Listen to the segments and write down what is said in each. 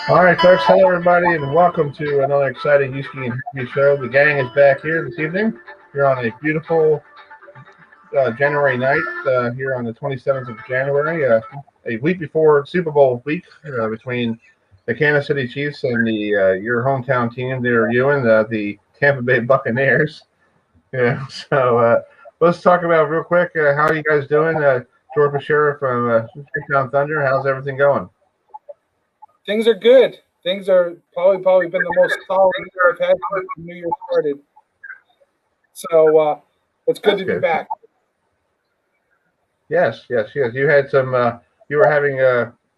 All right, folks. Hello, everybody, and welcome to another exciting Uski and Herbie show. The gang is back here this evening. We're on a beautiful January night here on the 27th of January, a week before Super Bowl week between the Kansas City Chiefs and the your hometown team there, Euan, the Tampa Bay Buccaneers. Yeah, so let's talk about real quick how are you guys doing? George Bashir from Shakedown Thunder, how's everything going? Things are good. Things are probably been the most solid year I've had since the New Year started. So it's good to be back. Yes. You had some. You were having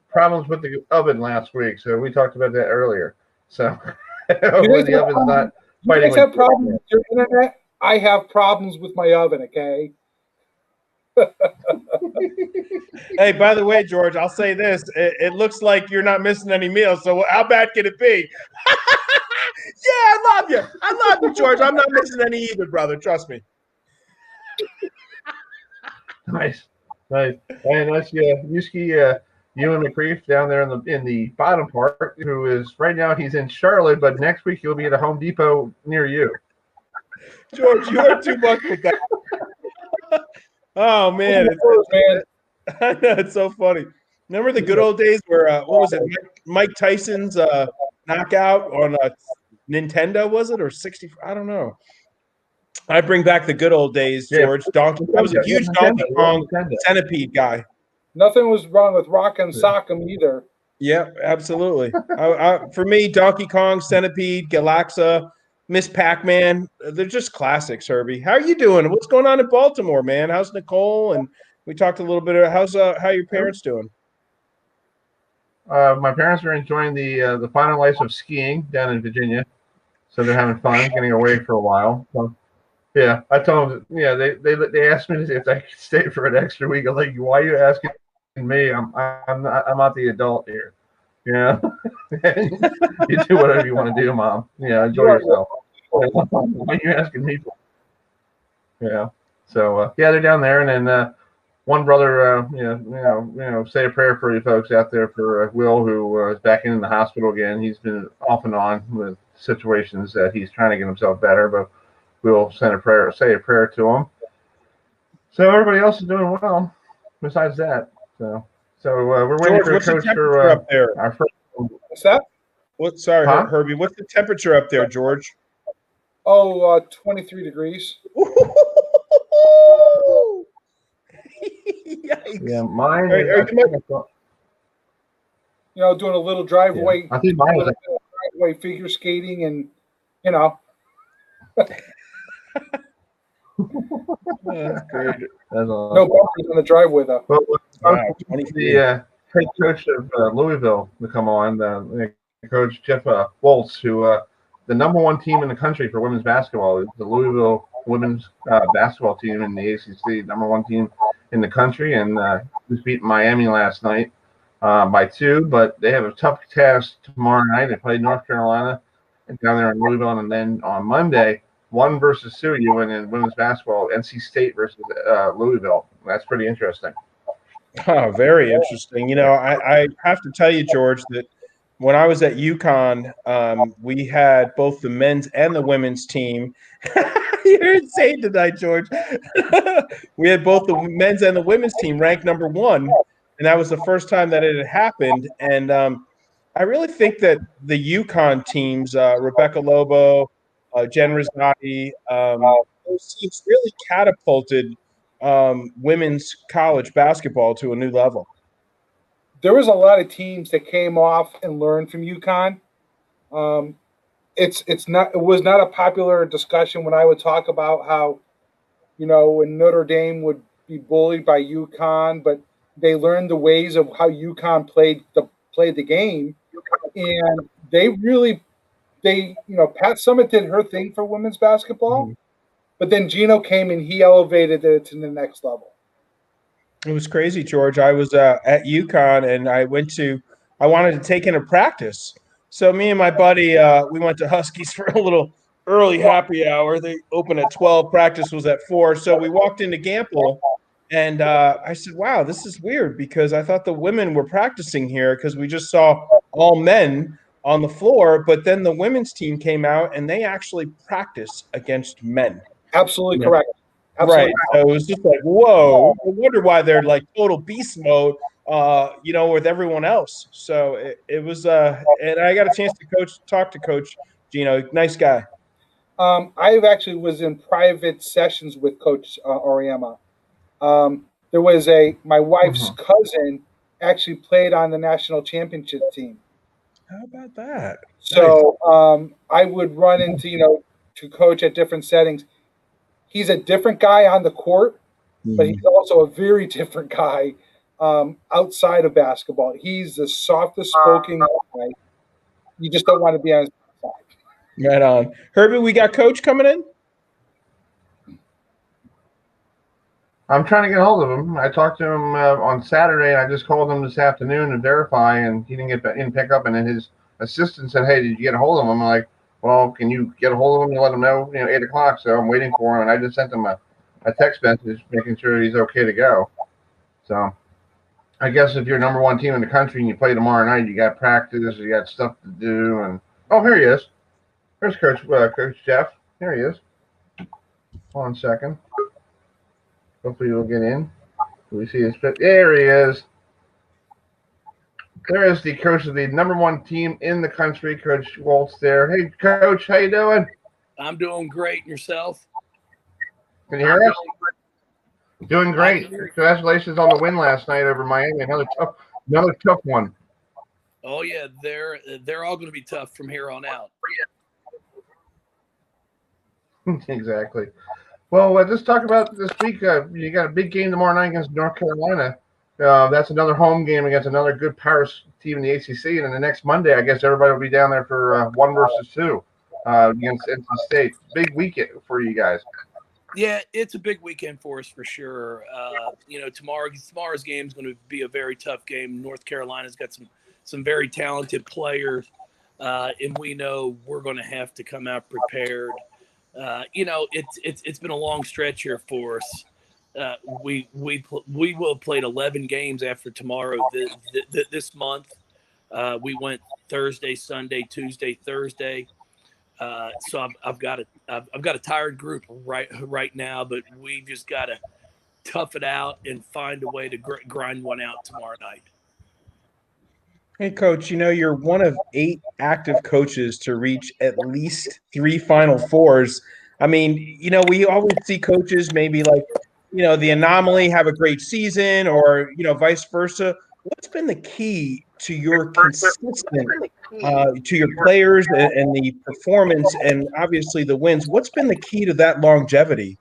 problems with the oven last week, so we talked about that earlier. So when the oven's not fighting, you guys have problems with your internet. I have problems with my oven. Okay. Hey, by the way, George, I'll say this. It looks like you're not missing any meals, so how bad can it be? Yeah, I love you. I love you, George. I'm not missing any either, brother. Trust me. Nice. And that's Uski, Euan McCreath down there in the bottom part, who is right now he's in Charlotte, but next week he'll be at a Home Depot near you. George, you are too much with that. Oh man, it's so funny. Remember the good old days where what was it? Mike Tyson's knockout on Nintendo, was it, or 60? I don't know. I bring back the good old days, George. Donkey. I was a huge Donkey Kong centipede guy. Nothing was wrong with Rock'em Sock'em either. Yeah, absolutely. For me, Donkey Kong, Centipede, Galaxa, Miss Pac-Man, they're just classics, Herbie. How are you doing? What's going on in Baltimore, man? How's Nicole? And we talked a little bit about how your parents doing? My parents are enjoying the final life of skiing down in Virginia, so they're having fun, getting away for a while. So, yeah, I told them. Yeah, they asked me if I could stay for an extra week. I'm like, why are you asking me? I'm not the adult here. Yeah, you do whatever you want to do, Mom. Yeah, enjoy yourself. Why are you asking me for? Yeah. So they're down there, and then one brother, say a prayer for you folks out there for Will, who is back in the hospital again. He's been off and on with situations that he's trying to get himself better, but we'll say a prayer to him. So everybody else is doing well. Besides that, so we're waiting for a coach for up there. Our first. What's that? Sorry, Herbie. What's the temperature up there, George? 23 degrees. Yikes. Yeah, mine. Doing a little driveway. Yeah. I think mine was driveway figure skating, and That's great. No bumpers on the driveway though. Well, the head coach of Louisville to come on, Coach Jeff Walz, who the number one team in the country for women's basketball is the Louisville women's basketball team in the ACC, number one team in the country, and just beat Miami last night by 2. But they have a tough task tomorrow night. They play North Carolina down there in Louisville, and then on Monday, 1 versus 2, Euan, in women's basketball, NC State versus Louisville. That's pretty interesting. Oh, very interesting. I have to tell you, George, that when I was at UConn, we had both the men's and the women's team. You're insane tonight, George. We had both the men's and the women's team ranked number 1, and that was the first time that it had happened. And I really think that the UConn teams, Rebecca Lobo, Jen Rizzotti, those teams really catapulted women's college basketball to a new level. There was a lot of teams that came off and learned from UConn. It was not a popular discussion when I would talk about how, when Notre Dame would be bullied by UConn, but they learned the ways of how UConn played the game, and Pat Summitt did her thing for women's basketball, but then Gino came and he elevated it to the next level. It was crazy, George. I was at UConn, and I wanted to take in a practice. So me and my buddy, we went to Huskies for a little early happy hour. They opened at 12. Practice was at 4. So we walked into Gamble, And I said, wow, this is weird because I thought the women were practicing here because we just saw all men on the floor. But then the women's team came out and they actually practice against men. Absolutely You know? correct. Right. Absolutely. So it was just like, whoa, I wonder why they're like total beast mode, with everyone else. So it was, and I got a chance to talk to Coach Gino. Nice guy. I actually was in private sessions with Coach Oriema. There was my wife's Mhm. cousin actually played on the national championship team. How about that? Nice. So I would run into, to coach at different settings. He's a different guy on the court, but he's also a very different guy outside of basketball. He's the softest spoken guy. You just don't want to be on his side. Right on. Herbie, we got Coach coming in? I'm trying to get hold of him. I talked to him on Saturday, and I just called him this afternoon to verify, and he didn't pick up. And then his assistant said, "Hey, did you get a hold of him?" I'm like, "Well, can you get a hold of him and let him know, 8 o'clock?" So I'm waiting for him, and I just sent him a text message making sure he's okay to go. So I guess if you're number one team in the country and you play tomorrow night, you got practice, you got stuff to do, and here he is. There's Coach Jeff. Here he is. Hold on a second. Hopefully he'll get in. Do we see his fit? There he is. There is the coach of the number one team in the country, Coach Walz there. Hey, Coach, how you doing? I'm doing great. And yourself? Can you hear us? Doing great. Congratulations on the win last night over Miami. Another tough one. Oh yeah, they're all going to be tough from here on out. Exactly. Well, let's talk about this week. You got a big game tomorrow night against North Carolina. That's another home game against another good Paris team in the ACC. And then the next Monday, I guess everybody will be down there for 1 versus 2 against NC State. Big weekend for you guys. Yeah, it's a big weekend for us for sure. Tomorrow's game is going to be a very tough game. North Carolina's got some very talented players, and we know we're going to have to come out prepared. It's been a long stretch here for us. We will have played 11 games after tomorrow this month. We went Thursday, Sunday, Tuesday, Thursday. So I've got a tired group right now, but we just got to tough it out and find a way to grind one out tomorrow night. Hey, Coach, you're one of 8 active coaches to reach at least 3 Final Fours. I mean, we always see coaches maybe like, the anomaly have a great season or, vice versa. What's been the key to your consistent, to your players and the performance and obviously the wins? What's been the key to that longevity?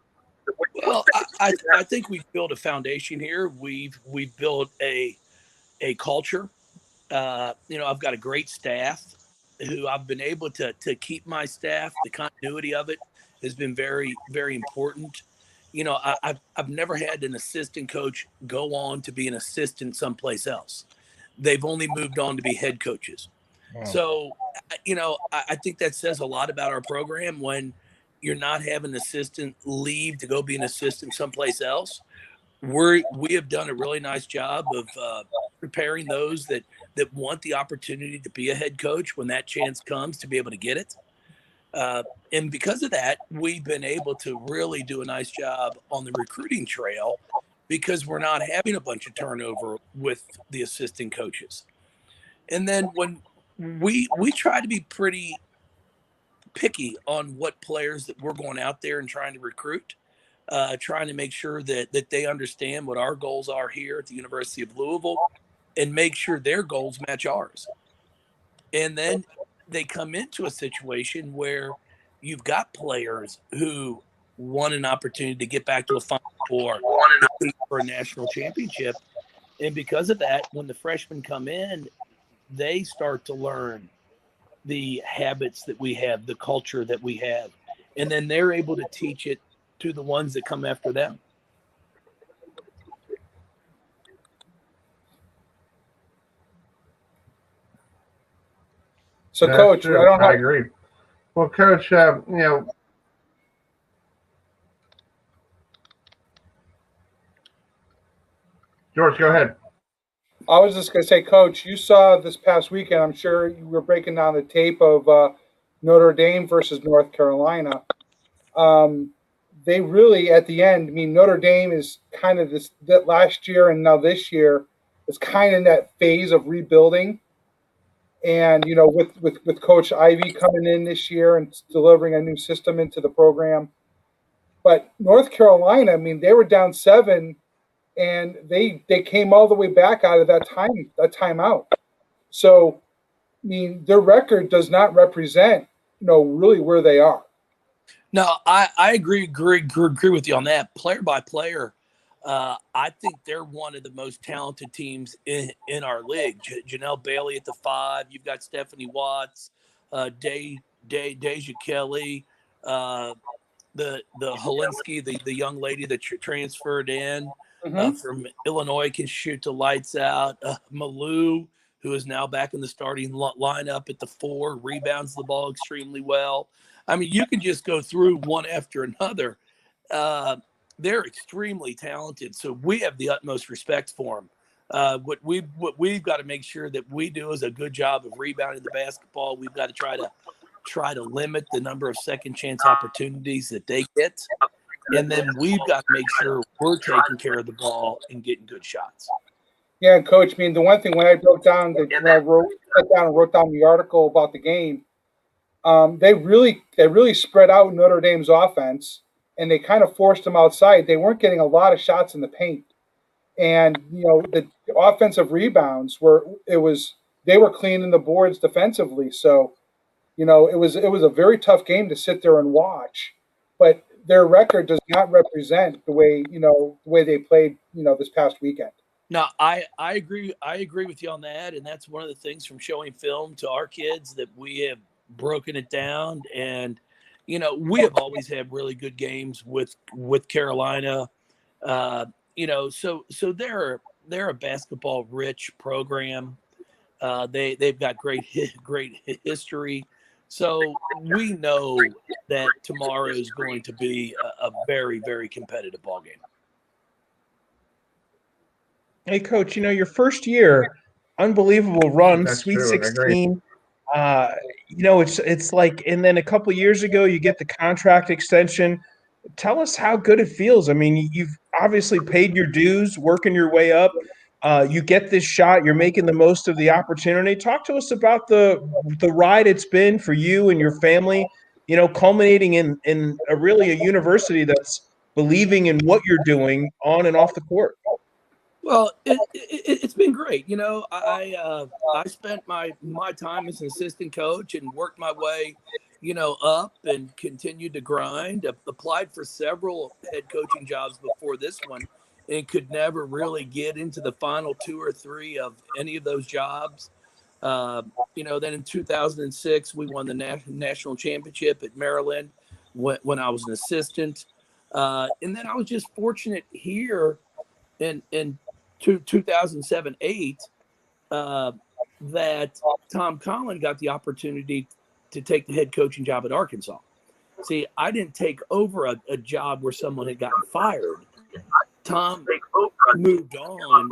Well, I think we've built a foundation here. We've built a culture. I've got a great staff who I've been able to keep my staff. The continuity of it has been very, very important. I've never had an assistant coach go on to be an assistant someplace else. They've only moved on to be head coaches. Wow. So, I think that says a lot about our program when you're not having an assistant leave to go be an assistant someplace else. We have done a really nice job of preparing those that want the opportunity to be a head coach when that chance comes to be able to get it. And because of that, we've been able to really do a nice job on the recruiting trail because we're not having a bunch of turnover with the assistant coaches. And then when we try to be pretty picky on what players that we're going out there and trying to recruit, trying to make sure that they understand what our goals are here at the University of Louisville and make sure their goals match ours. And then they come into a situation where you've got players who want an opportunity to get back to a Final Four for a national championship. And because of that, when the freshmen come in, they start to learn the habits that we have, the culture that we have. And then they're able to teach it to the ones that come after them. So, Coach, I agree. Well, Coach, George, go ahead. I was just going to say, Coach, you saw this past weekend, I'm sure you were breaking down the tape of Notre Dame versus North Carolina. They really, at the end, I mean, Notre Dame is kind of that last year and now this year is kind of in that phase of rebuilding. And, you know, with Coach Ivy coming in this year and delivering a new system into the program. But North Carolina, I mean, they were down 7, and they came all the way back out of that timeout. So, I mean, their record does not represent, you know, really where they are. No, I agree with you on that. Player by player, I think they're one of the most talented teams in our league. Janelle Bailey at the 5. You've got Stephanie Watts, Deja Kelly, the Holinsky, the young lady that transferred in from Illinois, can shoot the lights out. Malou, who is now back in the starting lineup at the 4, rebounds the ball extremely well. I mean, you can just go through one after another. They're extremely talented, so we have the utmost respect for them. What we've got to make sure that we do is a good job of rebounding the basketball. We've got to try to limit the number of second chance opportunities that they get, and then we've got to make sure we're taking care of the ball and getting good shots. Yeah, Coach. I mean, the one thing when I sat down and wrote down the article about the game, they really spread out Notre Dame's offense, and they kind of forced them outside. They weren't getting a lot of shots in the paint, and you know the offensive rebounds they were cleaning the boards defensively. So, you know, it was a very tough game to sit there and watch, but their record does not represent the way they played, you know, this past weekend. No, I agree. I agree with you on that, and that's one of the things from showing film to our kids that we have broken it down. And you know, we have always had really good games with Carolina. You know, so they're a basketball rich program. They've got great history. So we know that tomorrow is going to be a very, very competitive ball game. Hey, Coach, you know, your first year, unbelievable run, That's Sweet true. I agree. 16. You know, it's like, and then a couple of years ago, you get the contract extension. Tell us how good it feels. I mean, you've obviously paid your dues, working your way up. You get this shot. You're making the most of the opportunity. Talk to us about the ride it's been for you and your family. You know, culminating in a university that's believing in what you're doing on and off the court. Well, it's been great. You know, I spent my time as an assistant coach and worked my way, you know, up and continued to grind. Applied for several head coaching jobs before this one, and could never really get into the final 2 or 3 of any of those jobs. You know, then in 2006, we won the national championship at Maryland when I was an assistant, and then I was just fortunate here in 2007-8 that Tom Collin got the opportunity to take the head coaching job at Arkansas. See, I didn't take over a job where someone had gotten fired. Tom moved on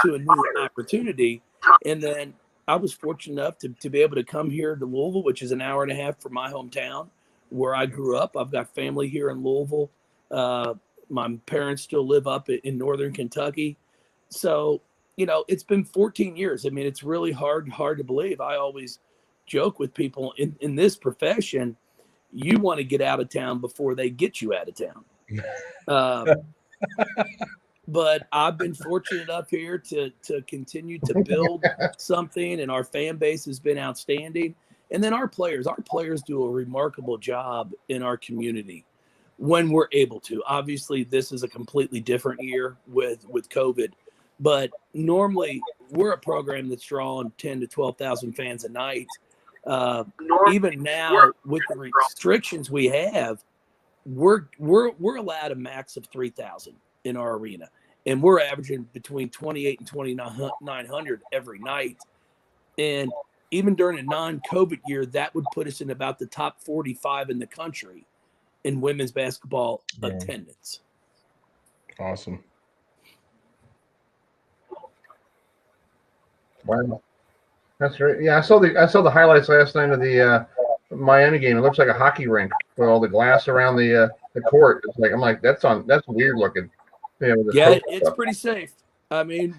to a new opportunity, and then I was fortunate enough to be able to come here to Louisville, which is an hour and a half from my hometown where I grew up. I've got family here in Louisville. My parents still live up in northern Kentucky. So, you know, it's been 14 years. I mean, it's really hard to believe. I always joke with people in this profession, you want to get out of town before they get you out of town. But I've been fortunate enough here to continue to build something, and our fan base has been outstanding. And then our players do a remarkable job in our community when we're able to. Obviously, this is a completely different year with COVID, but normally we're a program that's drawing 10 to 12,000 fans a night. Even now, with the restrictions we have, we're allowed a max of 3,000 in our arena, and we're averaging between 28 and 2,900 every night. And even during a non-COVID year, that would put us in about the top 45 in the country in women's basketball attendance. Awesome. Wow. That's right. Yeah, I saw the highlights last night of the Miami game. It looks like a hockey rink with all the glass around the court. I'm like that's weird looking. Yeah, with the Yeah, trophy it's stuff. pretty safe. I mean,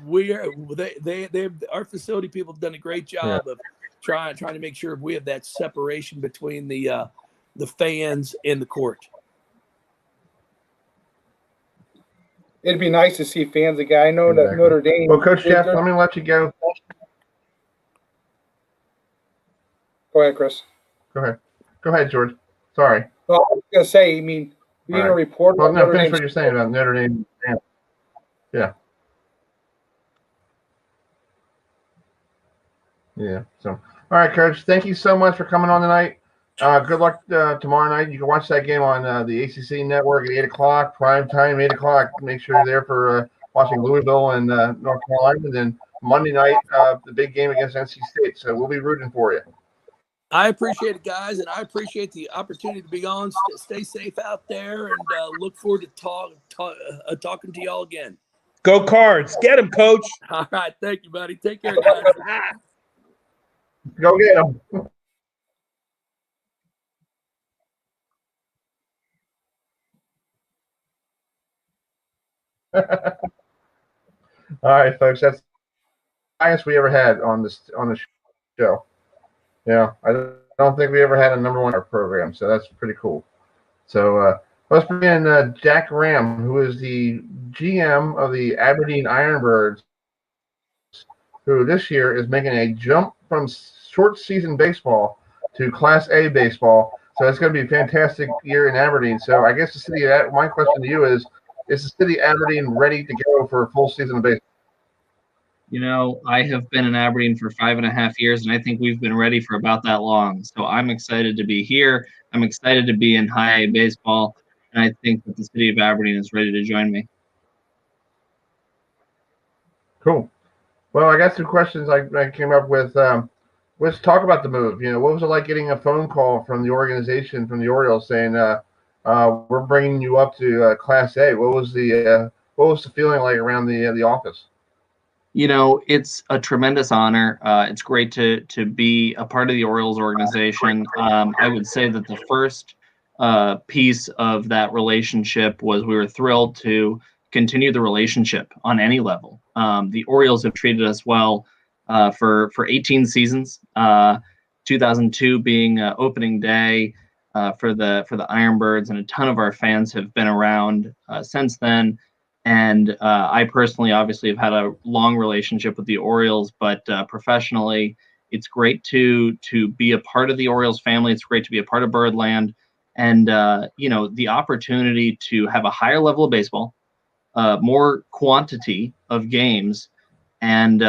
our facility people have done a great job of trying to make sure we have that separation between the fans and the court. It'd be nice to see fans again. I know that Exactly. Notre Dame. Well, Coach Jeff, let me let you go. Go ahead, Chris. Go ahead, George. Sorry. Well, I was going to say, I mean, being a reporter. Well, no, finish what you're saying about Notre Dame. Yeah. Yeah. So, all right, Coach. Thank you so much for coming on tonight. Good luck tomorrow night. You can watch that game on the ACC network at 8:00, prime time, 8:00. Make sure you're there for watching Louisville and North Carolina. And then Monday night, the big game against NC State. So we'll be rooting for you. I appreciate it, guys, and I appreciate the opportunity to be on. Stay safe out there, and look forward to talking to y'all again. Go Cards. Get him, Coach. All right. Thank you, buddy. Take care, guys. Go get them. All right, folks. That's the highest we ever had on the show. Yeah, I don't think we ever had a number one in our program, so that's pretty cool. So let's bring in Jack Ram, who is the GM of the Aberdeen Ironbirds, who this year is making a jump from short season baseball to Class A baseball. So it's going to be a fantastic year in Aberdeen. So I guess my question to you is the city of Aberdeen ready to go for a full season of baseball? You know, I have been in Aberdeen for 5.5 years, and I think we've been ready for about that long. So I'm excited to be here. I'm excited to be in high A baseball, and I think that the city of Aberdeen is ready to join me. Cool. Well, I got some questions I came up with. Let's talk about the move. What was it like getting a phone call from the organization, from the Orioles, saying, "We're bringing you up to Class A"? What was the feeling like around the office? You know, it's a tremendous honor. It's great to be a part of the Orioles organization. I would say that the first piece of that relationship was we were thrilled to continue the relationship on any level. The Orioles have treated us well for 18 seasons. 2002 being opening day for the Ironbirds, and a ton of our fans have been around since then. And I personally, obviously, have had a long relationship with the Orioles, but professionally, it's great to be a part of the Orioles family. It's great to be a part of Birdland, and the opportunity to have a higher level of baseball, more quantity of games, and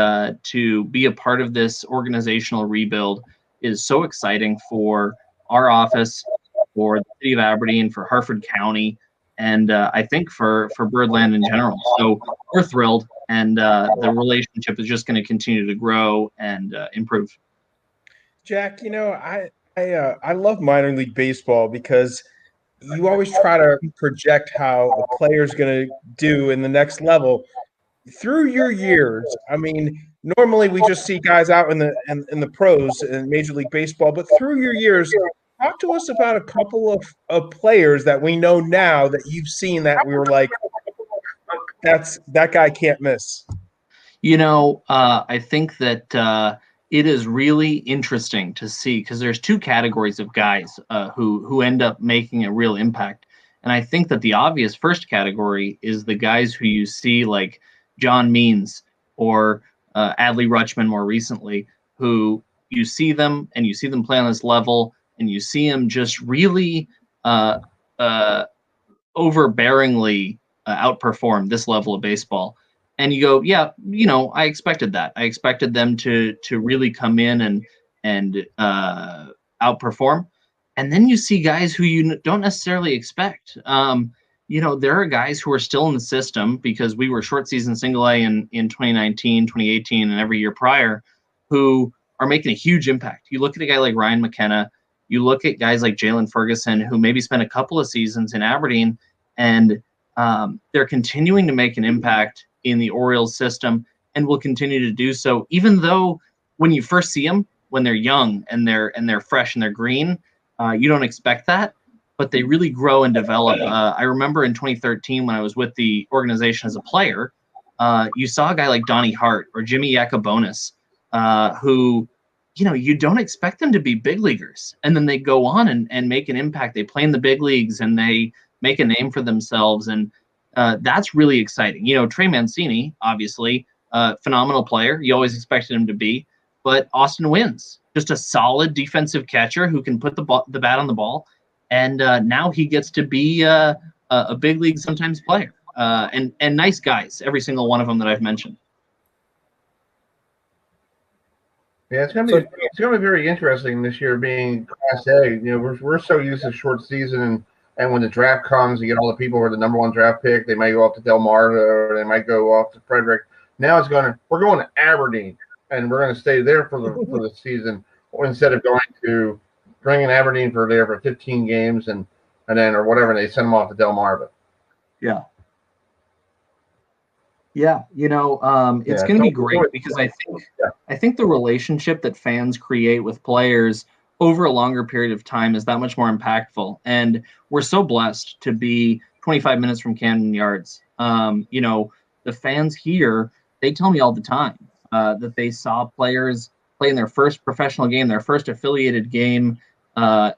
to be a part of this organizational rebuild is so exciting for our office, for the city of Aberdeen, for Harford County, and I think for Birdland in general. So we're thrilled, and the relationship is just going to continue to grow and improve. Jack, I love minor league baseball because you always try to project how a player's going to do in the next level. Through your years, I mean, normally we just see guys out in the pros in Major League Baseball, but through your years, talk to us about a couple of players that we know now that you've seen that we were like, that guy can't miss. I think that it is really interesting to see, because there's two categories of guys who end up making a real impact. And I think that the obvious first category is the guys who you see like John Means or Adley Rutschman more recently, who you see them and you see them play on this level, and you see them just really overbearingly outperform this level of baseball. And you go, yeah, I expected that. I expected them to really come in and outperform. And then you see guys who you don't necessarily expect. There are guys who are still in the system because we were short season single A in 2019, 2018, and every year prior, who are making a huge impact. You look at a guy like Ryan McKenna, you look at guys like Jalen Ferguson, who maybe spent a couple of seasons in Aberdeen, and they're continuing to make an impact in the Orioles system. and will continue to do so, even though when you first see them, when they're young and they're fresh and they're green, you don't expect that, but they really grow and develop. I remember in 2013 when I was with the organization as a player, you saw a guy like Donnie Hart or Jimmy Yacobonis, who, you don't expect them to be big leaguers, and then they go on and make an impact. They play in the big leagues and they make a name for themselves, and that's really exciting. Trey Mancini, obviously, phenomenal player. You always expected him to be, but Austin Wynns, just a solid defensive catcher who can put the bat on the ball, and now he gets to be a big league sometimes player, and nice guys, every single one of them that I've mentioned. Yeah, it's gonna be very interesting this year being Class A. We're so used to short season, and when the draft comes, you get all the people who are the number one draft pick. They might go off to Delmarva, or they might go off to Frederick. Now we're going to Aberdeen, and we're going to stay there for the season, instead of going to bringing Aberdeen for 15 games and then or whatever, and they send them off to Delmarva. Yeah. Yeah, it's going to be great because I think the relationship that fans create with players over a longer period of time is that much more impactful. And we're so blessed to be 25 minutes from Camden Yards. The fans here, they tell me all the time that they saw players play in their first professional game, their first affiliated game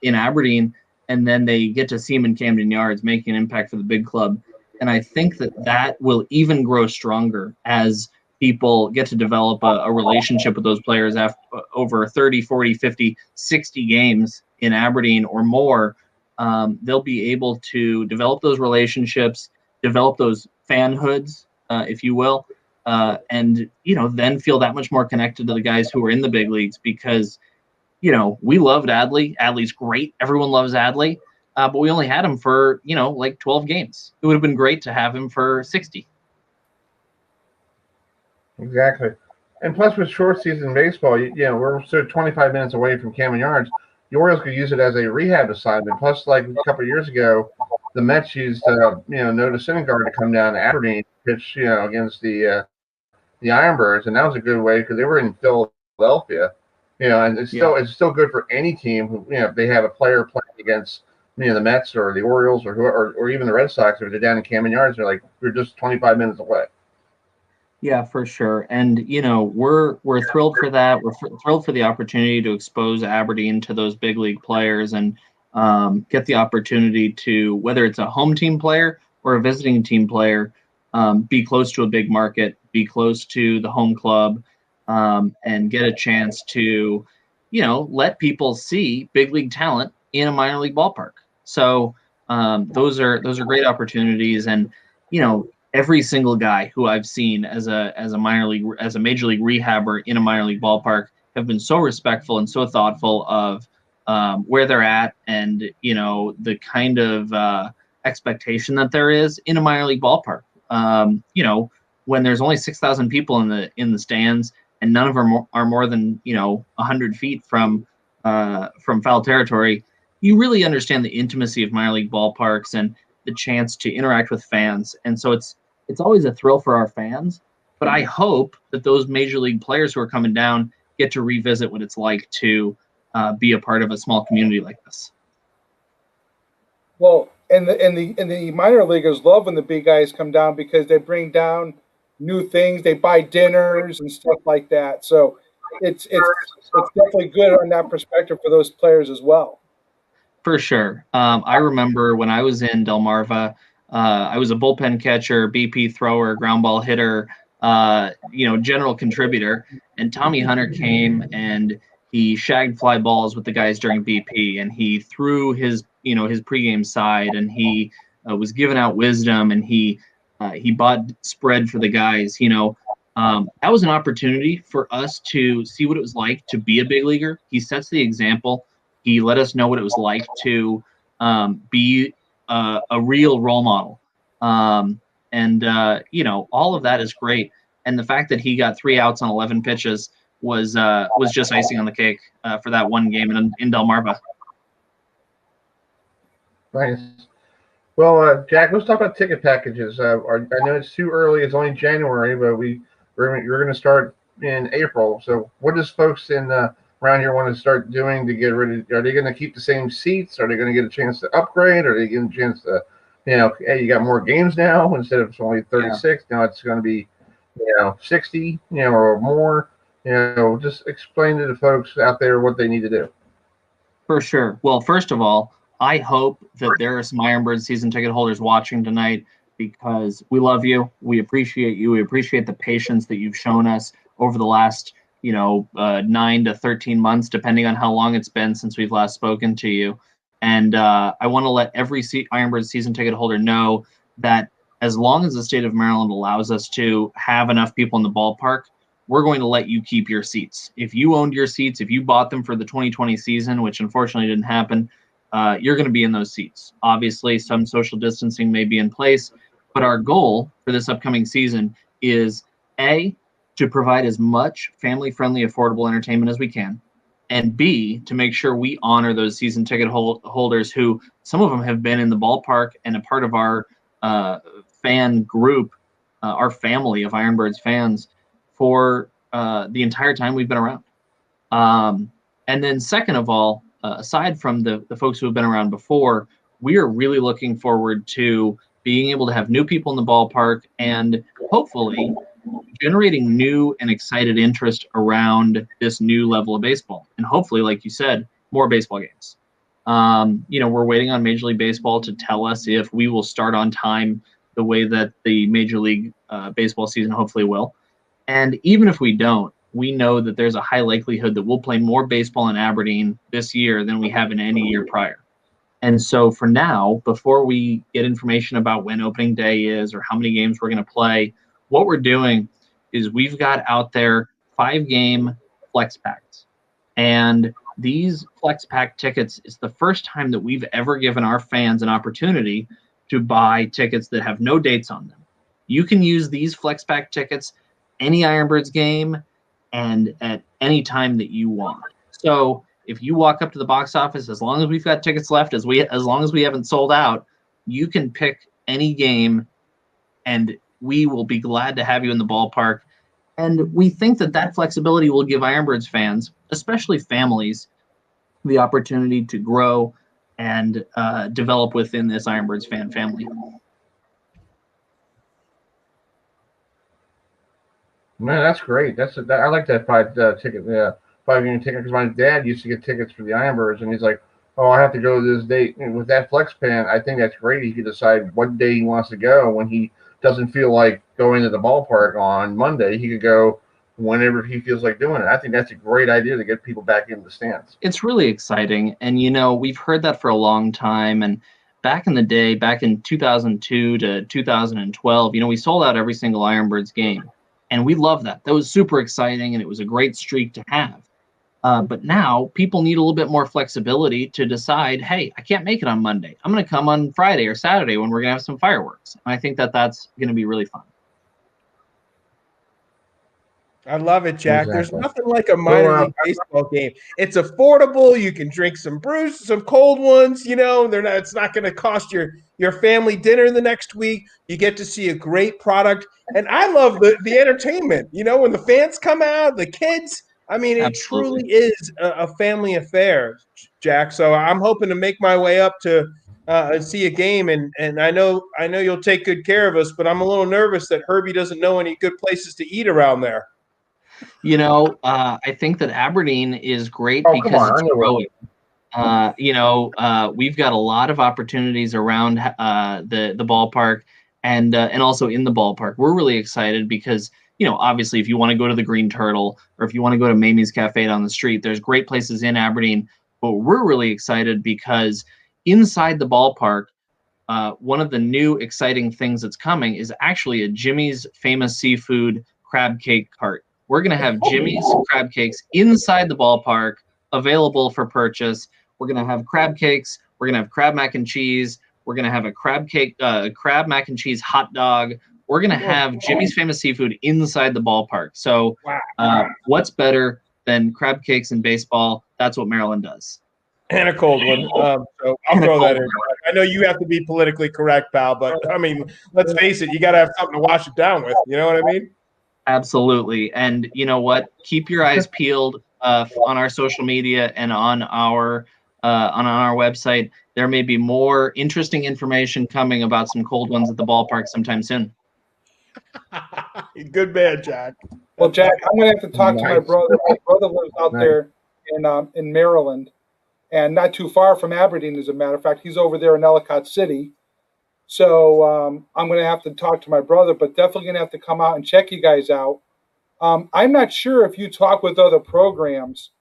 in Aberdeen, and then they get to see them in Camden Yards making an impact for the big club. And I think that will even grow stronger as people get to develop a relationship with those players after over 30, 40, 50, 60 games in Aberdeen or more. They'll be able to develop those relationships, develop those fanhoods, if you will, and then feel that much more connected to the guys who are in the big leagues, because we loved Adley. Adley's great. Everyone loves Adley. But we only had him for, like 12 games. It would have been great to have him for 60. Exactly. And plus, with short season baseball, we're sort of 25 minutes away from Camden Yards. The Orioles could use it as a rehab assignment. Plus, like a couple of years ago, the Mets used, Noda Syndergaard to come down to Aberdeen, pitch, against the Ironbirds, and that was a good way because they were in Philadelphia. And it's still good for any team who, if they have a player playing against the Mets or the Orioles or even the Red Sox, or they're down in Camden Yards, they're like, we're just 25 minutes away. Yeah, for sure. And we're thrilled for that. We're thrilled for the opportunity to expose Aberdeen to those big league players and get the opportunity to, whether it's a home team player or a visiting team player, be close to a big market, be close to the home club, and get a chance to, let people see big league talent in a minor league ballpark. So those are great opportunities, and every single guy who I've seen as a major league rehabber in a minor league ballpark have been so respectful and so thoughtful of where they're at, and the kind of expectation that there is in a minor league ballpark. When there's only 6,000 people in the stands, and none of them are more than 100 feet from foul territory, you really understand the intimacy of minor league ballparks and the chance to interact with fans. And so it's always a thrill for our fans, but I hope that those major league players who are coming down get to revisit what it's like to be a part of a small community like this. Well, and the minor leaguers love when the big guys come down because they bring down new things. They buy dinners and stuff like that. So it's definitely good on that perspective for those players as well. For sure. I remember when I was in Delmarva, I was a bullpen catcher, BP thrower, ground ball hitter, general contributor. And Tommy Hunter came and he shagged fly balls with the guys during BP, and he threw his pregame side, and he was giving out wisdom, and he bought spread for the guys. That was an opportunity for us to see what it was like to be a big leaguer. He sets the example. He let us know what it was like to be a real role model. All of that is great. And the fact that he got 3 outs on 11 pitches was just icing on the cake for that one game in Delmarva. Nice. Well, Jack, let's talk about ticket packages. I know it's too early. It's only January, but we You're going to start in April. So what does folks in around here want to start doing to get rid of? Are they going to keep the same seats? Are they going to get a chance to upgrade? Are they getting a chance to, hey, you got more games now instead of only 36. Now it's going to be, 60, or more. Just explain to the folks out there what they need to do. For sure. Well, first of all, I hope that there are some Ironbirds season ticket holders watching tonight, because we love you. We appreciate you. We appreciate the patience that you've shown us over the last, 9 to 13 months, depending on how long it's been since we've last spoken to you. And I want to let every Ironbirds season ticket holder know that as long as the state of Maryland allows us to have enough people in the ballpark, we're going to let you keep your seats. If you owned your seats, if you bought them for the 2020 season, which unfortunately didn't happen, you're going to be in those seats. Obviously, some social distancing may be in place, but our goal for this upcoming season is A, to provide as much family-friendly, affordable entertainment as we can, and B, to make sure we honor those season ticket holders who, some of them have been in the ballpark and a part of our fan group, our family of Ironbirds fans, for the entire time we've been around. And then second of all, aside from the folks who have been around before, we are really looking forward to being able to have new people in the ballpark and hopefully generating new and excited interest around this new level of baseball. And hopefully, like you said, more baseball games. We're waiting on Major League Baseball to tell us if we will start on time the way that the Major League Baseball season hopefully will. And even if we don't, we know that there's a high likelihood that we'll play more baseball in Aberdeen this year than we have in any year prior. And so for now, before we get information about when opening day is or how many games we're going to play, what we're doing is we've got out there 5-game flex packs. And these flex pack tickets is the first time that we've ever given our fans an opportunity to buy tickets that have no dates on them. You can use these flex pack tickets any Ironbirds game and at any time that you want. So if you walk up to the box office, as long as we've got tickets left, as long as we haven't sold out, you can pick any game and we will be glad to have you in the ballpark. And we think that flexibility will give Ironbirds fans, especially families, the opportunity to grow and develop within this Ironbirds fan family. Man, that's great. I like that 5-game ticket, because my dad used to get tickets for the Ironbirds, and he's like, "Oh, I have to go to this date." And with that flex pan, I think that's great. He can decide what day he wants to go. When he doesn't feel like going to the ballpark on Monday, he could go whenever he feels like doing it. I think that's a great idea to get people back into the stands. It's really exciting, and we've heard that for a long time. And back in the day, back in 2002 to 2012, we sold out every single Ironbirds game. And we love that. That was super exciting, and it was a great streak to have. But now people need a little bit more flexibility to decide, hey, I can't make it on Monday. I'm going to come on Friday or Saturday when we're going to have some fireworks. And I think that's going to be really fun. I love it, Jack. Exactly. There's nothing like a minor league baseball game. It's affordable. You can drink some brews, some cold ones. It's not going to cost your family dinner the next week. You get to see a great product. And I love the entertainment. When the fans come out, the kids. I mean, it Absolutely. truly is a family affair, Jack. So I'm hoping to make my way up to see a game. And I know you'll take good care of us, but I'm a little nervous that Herbie doesn't know any good places to eat around there. I think that Aberdeen is great because it's growing. We've got a lot of opportunities around the ballpark and also in the ballpark. We're really excited because, obviously if you want to go to the Green Turtle or if you want to go to Mamie's Cafe down the street, there's great places in Aberdeen. But we're really excited because inside the ballpark, one of the new exciting things that's coming is actually a Jimmy's Famous Seafood crab cake cart. We're going to have Jimmy's crab cakes inside the ballpark available for purchase. We're going to have crab cakes. We're going to have crab mac and cheese. We're going to have a crab mac and cheese hot dog. We're going to have Jimmy's Famous Seafood inside the ballpark. So what's better than crab cakes in baseball? That's what Maryland does. And a cold one. So I'll throw that in. I know you have to be politically correct, pal, but I mean, let's face it, you got to have something to wash it down with. You know what I mean? Absolutely. And you know what? Keep your eyes peeled on our social media and on our website. There may be more interesting information coming about some cold ones at the ballpark sometime soon. Good man, Jack. Well, Jack, I'm going to have to talk to my Nice. brother. My brother lives out Nice. there in Maryland, and not too far from Aberdeen, as a matter of fact. He's over there in Ellicott City. So I'm going to have to talk to my brother, but definitely going to have to come out and check you guys out. I'm not sure if you talk with other programs,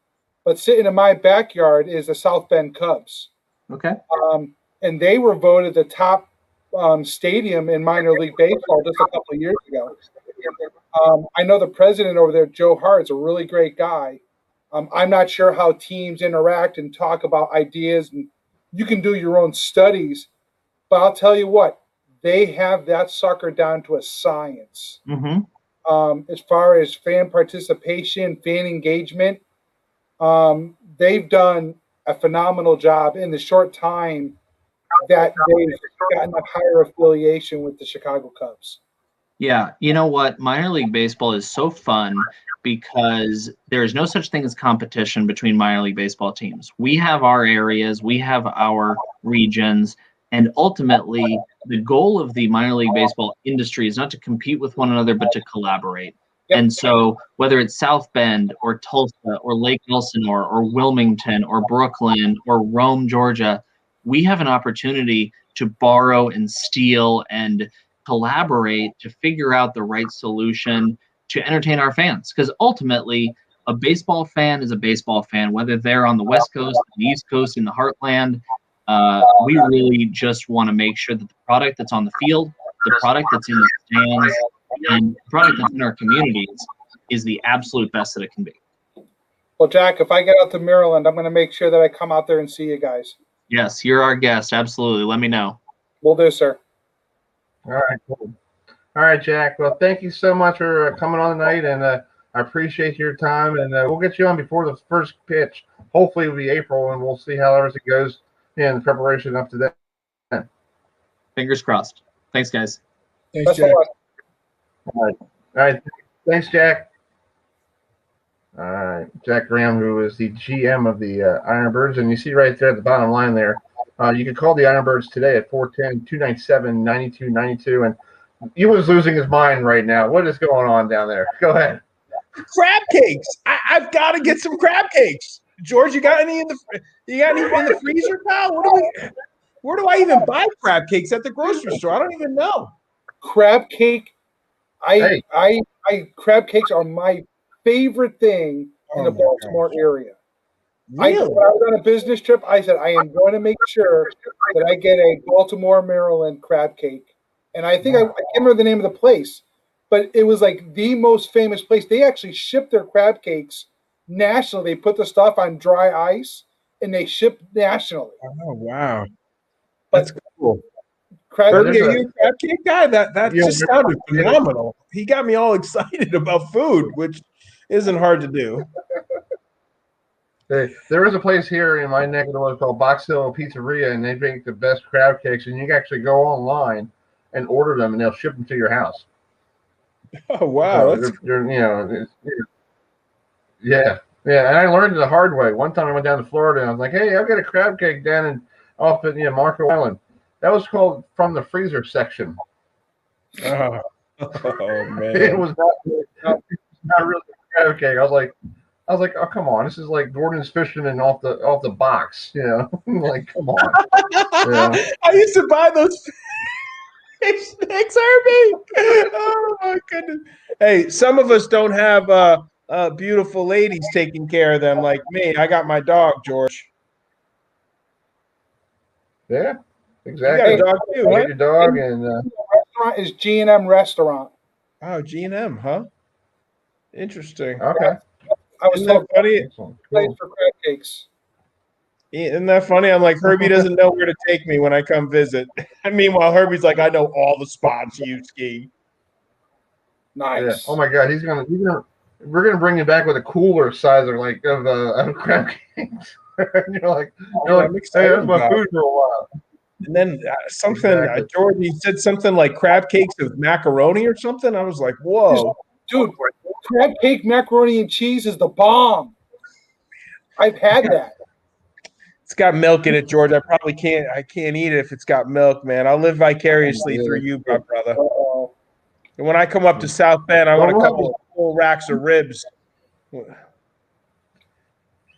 but sitting in my backyard is the South Bend Cubs. Okay. And they were voted the top stadium in minor league baseball just a couple of years ago. I know the president over there, Joe Hart, is a really great guy. I'm not sure how teams interact and talk about ideas, and you can do your own studies, but I'll tell you what, they have that sucker down to a science. Mm-hmm. As far as fan participation, fan engagement, they've done a phenomenal job in the short time that they've gotten a higher affiliation with the Chicago Cubs. Yeah, you know what? Minor league baseball is so fun because there is no such thing as competition between minor league baseball teams. We have our areas, we have our regions, and ultimately the goal of the minor league baseball industry is not to compete with one another, but to collaborate. Yep. And so whether it's South Bend or Tulsa or Lake Elsinore or Wilmington or Brooklyn or Rome, Georgia, we have an opportunity to borrow and steal and collaborate to figure out the right solution to entertain our fans. Because ultimately, a baseball fan is a baseball fan, whether they're on the West Coast, the East Coast, in the heartland. We really just want to make sure that the product that's on the field, the product that's in the stands, and the product that's in our communities is the absolute best that it can be. Well, Jack, if I get out to Maryland, I'm going to make sure that I come out there and see you guys. Yes, you're our guest. Absolutely. Let me know. Will do, sir. All right, cool. All right, Jack. Well, thank you so much for coming on tonight, and I appreciate your time. And we'll get you on before the first pitch. Hopefully, it'll be April, and we'll see how everything goes in preparation up to that. Fingers crossed. Thanks, guys. Thanks, Best of Jack. luck. All right. Thanks, Jack. All right, Jack Graham, who is the GM of the Ironbirds, and you see right there at the bottom line there. You can call the Ironbirds today at 410-297-9292. And Euan's losing his mind right now. What is going on down there? Go ahead. Crab cakes. I've got to get some crab cakes. George, you got any in the freezer, pal? Where do I even buy crab cakes at the grocery store? I don't even know. Crab cake. Crab cakes are my favorite thing in the Baltimore area. Really? When I was on a business trip, I said, I am going to make sure that I get a Baltimore, Maryland crab cake. And I think I can't remember the name of the place, but it was like the most famous place. They actually ship their crab cakes nationally. They put the stuff on dry ice and they ship nationally. Oh, wow. That's cool. Herbie, are you a crab cake guy? That just sounded phenomenal. He got me all excited about food, which isn't hard to do. There is a place here in my neck of the woods called Box Hill Pizzeria, and they make the best crab cakes. And you can actually go online and order them, and they'll ship them to your house. Oh wow! So yeah. And I learned it the hard way. One time I went down to Florida, and I was like, "Hey, I've got a crab cake down off at Marco Island." That was called from the freezer section. Oh man! It was not really a crab cake. I was like, oh come on, this is like Gordon's fishing and off the box, like come on. Yeah. I used to buy those fish sticks, Herbie. Oh my goodness! Hey, some of us don't have beautiful ladies taking care of them like me. I got my dog, George. Yeah, exactly. You got a dog too, huh? Your dog and restaurant is G&M Restaurant. Oh, G&M, huh? Interesting. Okay. I was so funny. place for crab cakes. Isn't that funny? I'm like, Herbie doesn't know where to take me when I come visit. And meanwhile, Herbie's like, I know all the spots, Uski. Nice. Yeah. Oh my God, we're gonna bring you back with a cooler size of crab cakes. you're like, hey, that's my food for a while. And then George, he said something like crab cakes with macaroni or something. I was like, whoa. Dude, crab cake macaroni and cheese is the bomb. I've had that. It's got milk in it, George. I can't eat it if it's got milk, man. I'll live vicariously through you, my brother. Uh-oh. And when I come up to South Bend, I want a couple of full racks of ribs.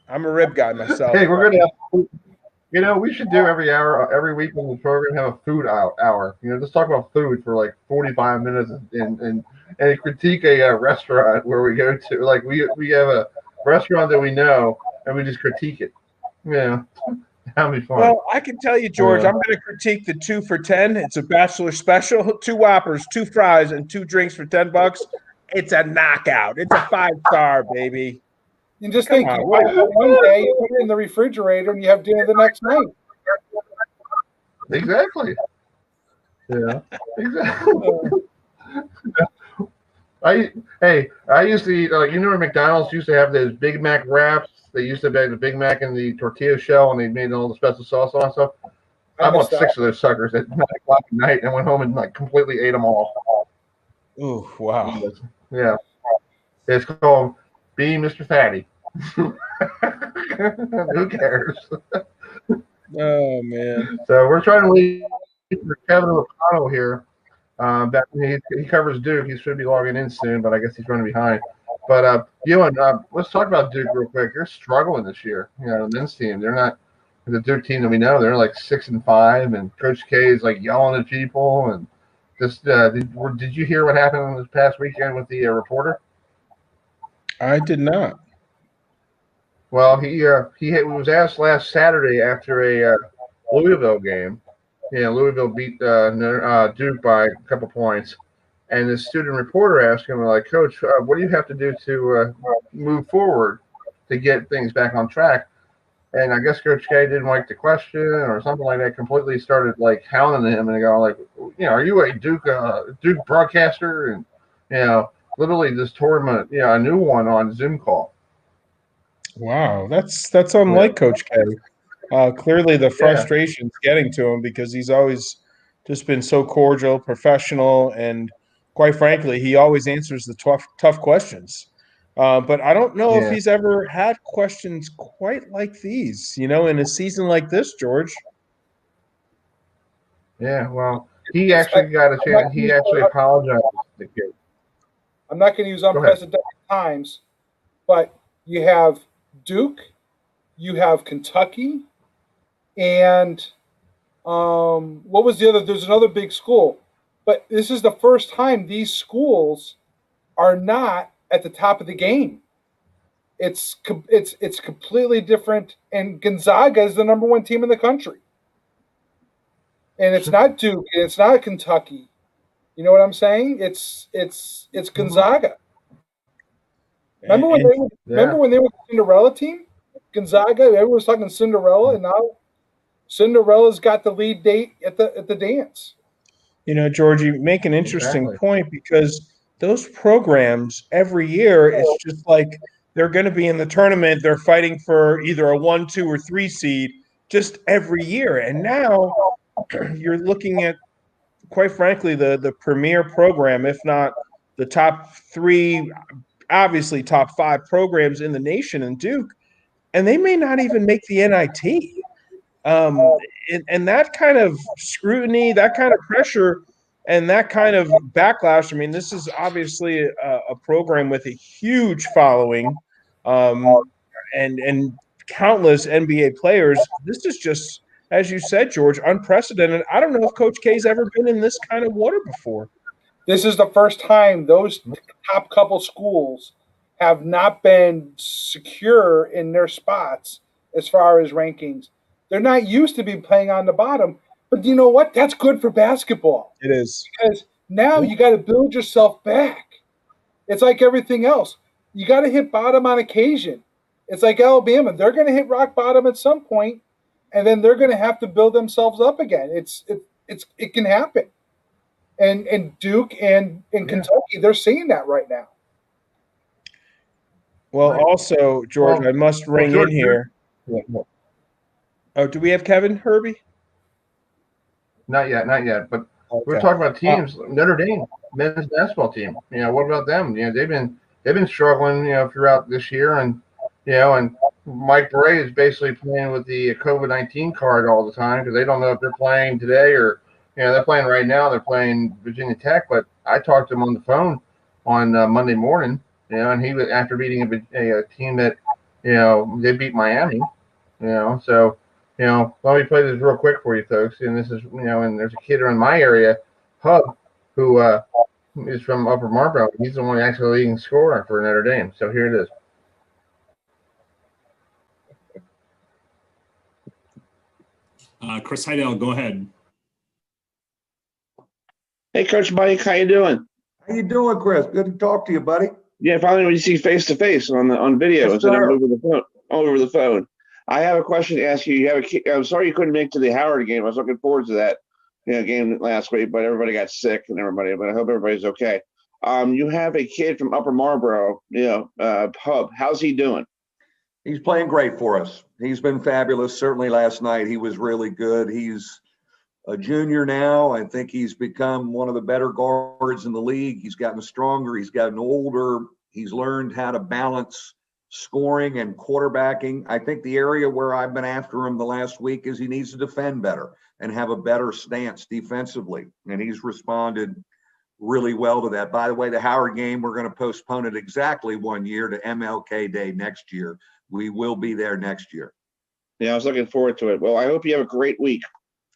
I'm a rib guy myself. Hey, we're gonna have, we should do every week in the program have a food hour. Just talk about food for like 45 minutes and critique a restaurant where we go to. Like we have a restaurant that we know and we just critique it. Yeah, that'd be fun. Well, I can tell you, George, I'm going to critique the 2 for $10. It's a bachelor special, 2 Whoppers, 2 fries, and 2 drinks for $10. It's a knockout. It's a 5-star, baby. And just think, you buy it one day, you put it in the refrigerator, and you have dinner the next night. Exactly. Yeah. Exactly. I used to eat where McDonald's used to have those Big Mac wraps. They used to make the Big Mac in the tortilla shell, and they made all the special sauce on stuff. I bought 6 of those suckers at 9 o'clock at night, and went home and completely ate them all. Ooh, wow. Yeah, it's called Being Mr. Fatty. Who cares? Oh man. So we're trying to leave for Kevin O'Connell here. He covers Duke. He should be logging in soon, but I guess he's running behind. But Euan, let's talk about Duke real quick. They're struggling this year. The men's team. They're not the Duke team that we know. They're like 6-5, and Coach K is like yelling at people. And just did you hear what happened this past weekend with the reporter? I did not. Well, he was asked last Saturday after a Louisville game. Louisville beat Duke by a couple points. And the student reporter asked him, like, Coach, what do you have to do to move forward to get things back on track? And I guess Coach K didn't like the question or something like that, completely started, like, hounding him and going, like, are you a Duke broadcaster? And, literally just tore him a new one on Zoom call. Wow, that's unlike Coach K. Clearly the frustration's getting to him because he's always just been so cordial, professional, and quite frankly, he always answers the tough questions. But I don't know if he's ever had questions quite like these, in a season like this, George. Yeah, well, he actually got a chance. He actually apologized to the kid. I'm not going to use unprecedented times, but you have Duke, you have Kentucky, and what was the other? There's another big school. But this is the first time these schools are not at the top of the game. It's completely different, and Gonzaga is the number 1 team in the country. And it's not Duke, and it's not Kentucky. You know what I'm saying? It's Gonzaga. Remember when they were the Cinderella team? Gonzaga, everyone was talking Cinderella, and now Cinderella's got the lead date at the dance. George, you make an interesting point because those programs every year, it's just like they're going to be in the tournament. They're fighting for either a 1, 2, or 3 seed just every year. And now you're looking at, quite frankly, the premier program, if not the top 3, obviously top 5 programs in the nation in Duke, and they may not even make the NIT. And that kind of scrutiny, that kind of pressure, and that kind of backlash. I mean, this is obviously a program with a huge following, and countless NBA players. This is just, as you said, George, unprecedented. I don't know if Coach K's ever been in this kind of water before. This is the first time those top couple schools have not been secure in their spots as far as rankings. They're not used to be playing on the bottom, but you know what? That's good for basketball. It is. Because now you got to build yourself back. It's like everything else. You got to hit bottom on occasion. It's like Alabama. They're going to hit rock bottom at some point, and then they're going to have to build themselves up again. It can happen. And Duke and Kentucky, they're seeing that right now. Well, also, George, I must ring in here. Oh, do we have Kevin, Herbie? Not yet. But we're talking about teams. Notre Dame men's basketball team. What about them? They've been struggling, throughout this year, and and Mike Bray is basically playing with the COVID-19 card all the time because they don't know if they're playing today or they're playing right now. They're playing Virginia Tech, but I talked to him on the phone on Monday morning. And he was after beating a team that they beat Miami. So let me play this real quick for you folks. And this is and there's a kid in my area, Hub, who is from Upper Marlboro. He's the one actually leading scorer for Notre Dame. So here it is. Chris Heidel, go ahead. Hey, Coach Mike, how you doing? How you doing, Chris? Good to talk to you, buddy. Yeah, finally when you see face to face on video Yes, instead of sir. over the phone. I have a question to ask you. You have a kid. I'm sorry you couldn't make it to the Howard game. I was looking forward to that game last week, but everybody got sick and everybody. But I hope everybody's okay. You have a kid from Upper Marlboro, Hub. How's he doing? He's playing great for us. He's been fabulous. Certainly last night he was really good. He's a junior now. I think he's become one of the better guards in the league. He's gotten stronger. He's gotten older. He's learned how to balance scoring and quarterbacking. I think the area where I've been after him the last week is he needs to defend better and have a better stance defensively. And he's responded really well to that. By the way, the Howard game, we're going to postpone it exactly 1 year to MLK Day next year. We will be there next year. Yeah, I was looking forward to it. Well, I hope you have a great week.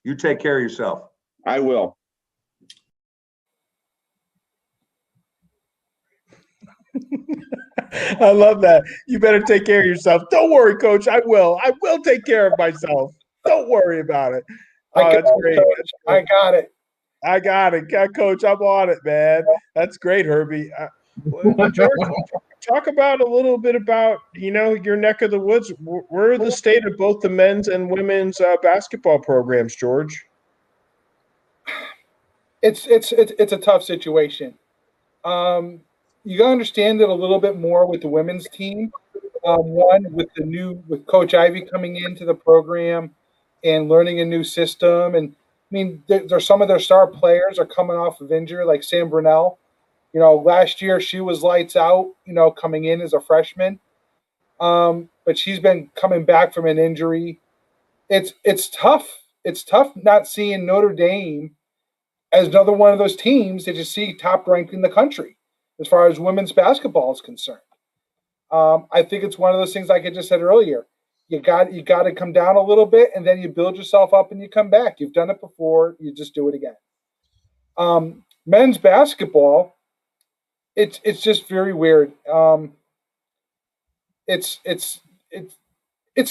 You take care of yourself. I will. I love that. You better take care of yourself. Don't worry, Coach. I will. I will take care of myself. Don't worry about it. That's great. I got it. I got it. Coach, I'm on it, man. That's great, Herbie. George, talk about a little bit about, your neck of the woods. Where are the state of both the men's and women's basketball programs, George? It's a tough situation. You got to understand it a little bit more with the women's team. One, with Coach Ivy coming into the program and learning a new system. And I mean, there's some of their star players are coming off of injury, like Sam Brunell. Last year she was lights out, coming in as a freshman. But she's been coming back from an injury. It's tough. It's tough not seeing Notre Dame as another one of those teams that you see top ranked in the country as far as women's basketball is concerned. I think it's one of those things, like I just said earlier. You got to come down a little bit, and then you build yourself up, and you come back. You've done it before. You just do it again. Men's basketball, it's just very weird. It's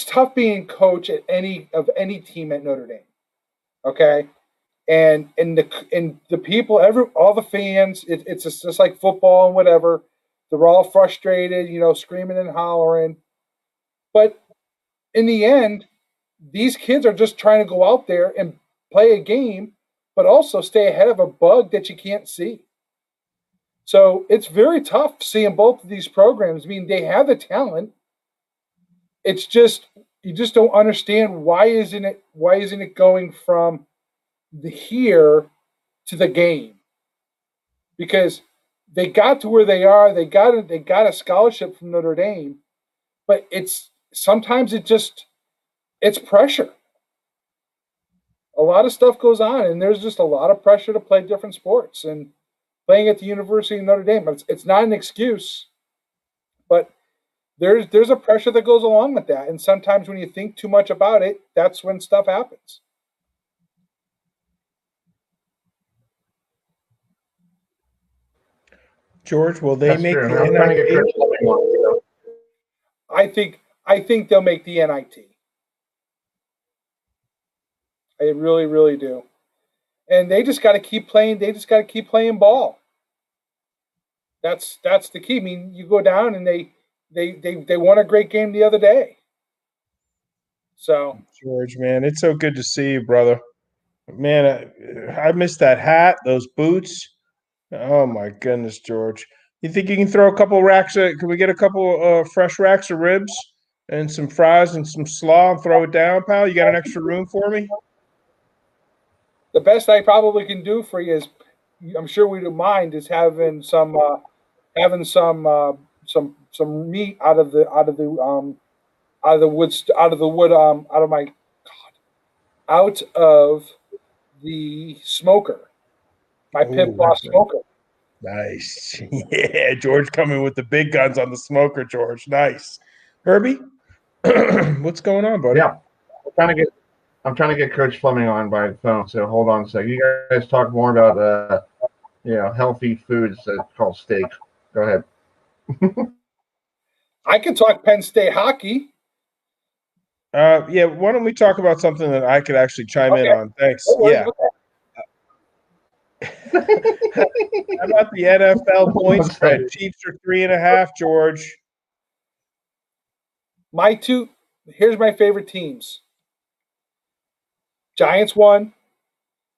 tough being coach at any team at Notre Dame. Okay. And the people, all the fans, it's just like football and whatever. They're all frustrated, screaming and hollering. But in the end, these kids are just trying to go out there and play a game, but also stay ahead of a bug that you can't see. So it's very tough seeing both of these programs. I mean, they have the talent. It's just you just don't understand why isn't it going from the here to the game, because they got to where they are. They got a scholarship from Notre Dame, but sometimes it's pressure. A lot of stuff goes on, and there's just a lot of pressure to play different sports. And playing at the University of Notre Dame, it's not an excuse, but there's a pressure that goes along with that. And sometimes when you think too much about it, that's when stuff happens. George, will they That's make true. the I'm trying to get NIT? Chris. I think they'll make the NIT. I really, really do. And they just got to keep playing. They just got to keep playing ball. That's the key. I mean, you go down and they won a great game the other day. So, George, man, it's so good to see you, brother. Man, I missed that hat, those boots. Oh my goodness, George. You think you can throw a couple racks can we get a couple fresh racks of ribs and some fries and some slaw and throw it down, pal? You got an extra room for me? the best I probably can do for you is, I'm sure we don't mind, is having some meat out of the smoker, my Pit Ooh, Boss smoker. nice. Yeah, George coming with the big guns on the smoker, George. Nice. Herbie, what's going on, buddy? Yeah, I'm trying to get Coach Fleming on by phone. So hold on a second. You guys talk more about healthy foods called steak. Go ahead. I can talk Penn State hockey. Yeah, why don't we talk about something that I could actually chime in Okay. on? Thanks. Don't worry, Yeah. okay. How about the NFL point One spread? second. Chiefs are 3.5, George. Here's my favorite teams. Giants 1,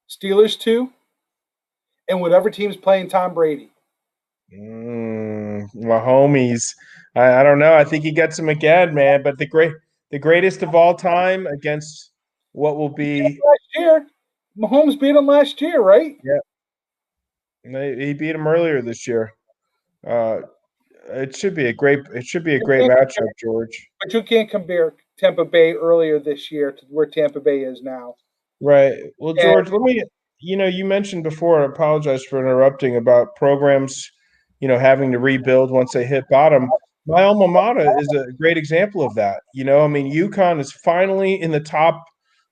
Steelers 2, and whatever team's playing Tom Brady. My homies. I don't know. I think he gets him again, man. But the greatest of all time against what will be. Last year, Mahomes beat him last year, right? Yeah, he beat him earlier this year. It should be a great matchup, George. But you can't compare Tampa Bay earlier this year to where Tampa Bay is now. Right. Well, George, you mentioned before, I apologize for interrupting, about programs, having to rebuild once they hit bottom. My alma mater is a great example of that. I mean, UConn is finally in the top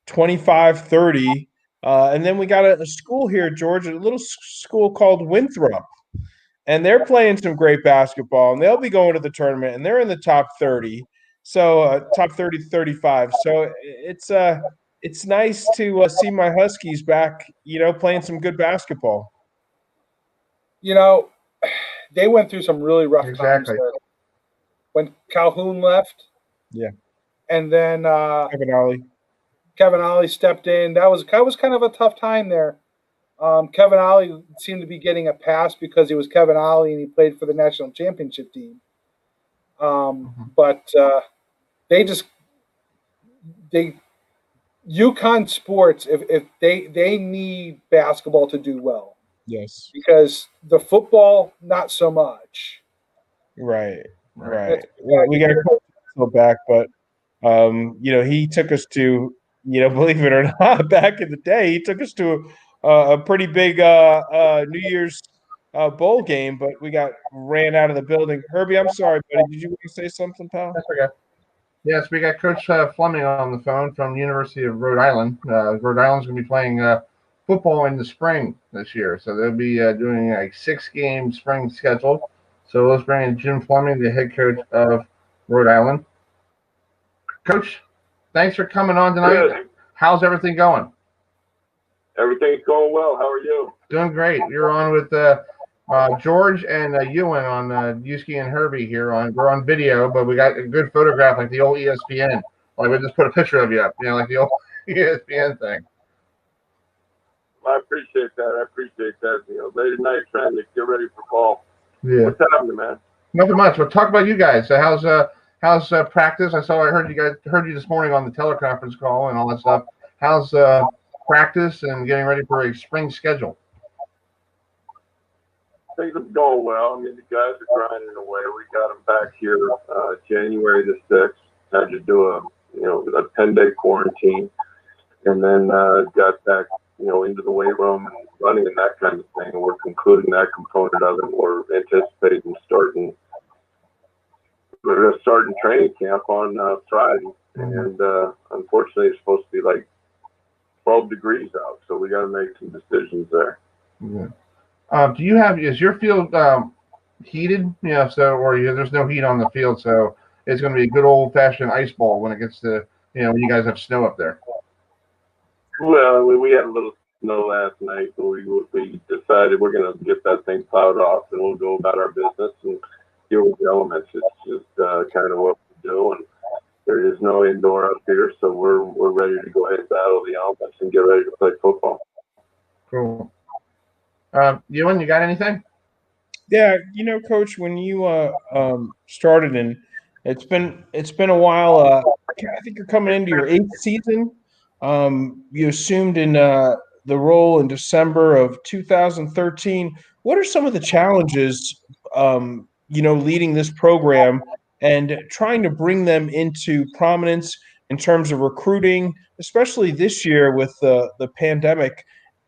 25, 30. And then we got a school here, George, a little school called Winthrop. And they're playing some great basketball, and they'll be going to the tournament, and they're in the top 30. So top 30 to 35. So it's nice to see my Huskies back, playing some good basketball. They went through some really rough times Exactly. there. When Calhoun left. Yeah. And then Kevin Ollie stepped in. That was kind of a tough time there. Kevin Ollie seemed to be getting a pass because he was Kevin Ollie and he played for the national championship team. But UConn sports, if they need basketball to do well. Yes. Because the football, not so much. Right. Well, we got to go back, but he took us to, believe it or not, back in the day, he took us to a pretty big New Year's bowl game, but we got ran out of the building. Herbie, I'm sorry, buddy. Did you want to say something, pal? That's okay. Yes, we got Coach Fleming on the phone from the University of Rhode Island. Rhode Island's going to be playing football in the spring this year, so they'll be doing a 6-game spring schedule. So let's bring in Jim Fleming, the head coach of Rhode Island. Coach, thanks for coming on tonight. Good. How's everything going? Everything's going well. How are you? Doing great. You're on with George and Euan on Uski and Herbie here. We're on video, but we got a good photograph like the old ESPN. Like we just put a picture of you up, like the old ESPN thing. I appreciate that. Late at night trying to get ready for fall. Yeah. What's happening, man? Nothing much. Well, talk about you guys. So how's practice? I heard you this morning on the teleconference call and all that stuff. How's practice and getting ready for a spring schedule? Things are going well. I mean, the guys are grinding away. We got them back here January the 6th. Had to do a 10-day quarantine, and then got back into the weight room and running and that kind of thing. And we're concluding that component of it. We're anticipating starting training camp on Friday, and unfortunately, it's supposed to be like 12 degrees out, so we got to make some decisions there. Yeah. Is your field heated? There's no heat on the field, so it's going to be a good old-fashioned ice ball when it gets to when you guys have snow up there. Well, we had a little snow last night, but we decided we're going to get that thing plowed off, and we'll go about our business and deal with the elements. It's just kind of what we do, and there is no indoor up here, so we're ready to go ahead and battle the elements and get ready to play football. Cool. Euan, you got anything? Yeah, Coach, when you started, and it's been a while. I think you're coming into your 8th season. You assumed in the the role in December of 2013. What are some of the challenges, leading this program and trying to bring them into prominence in terms of recruiting, especially this year with the pandemic,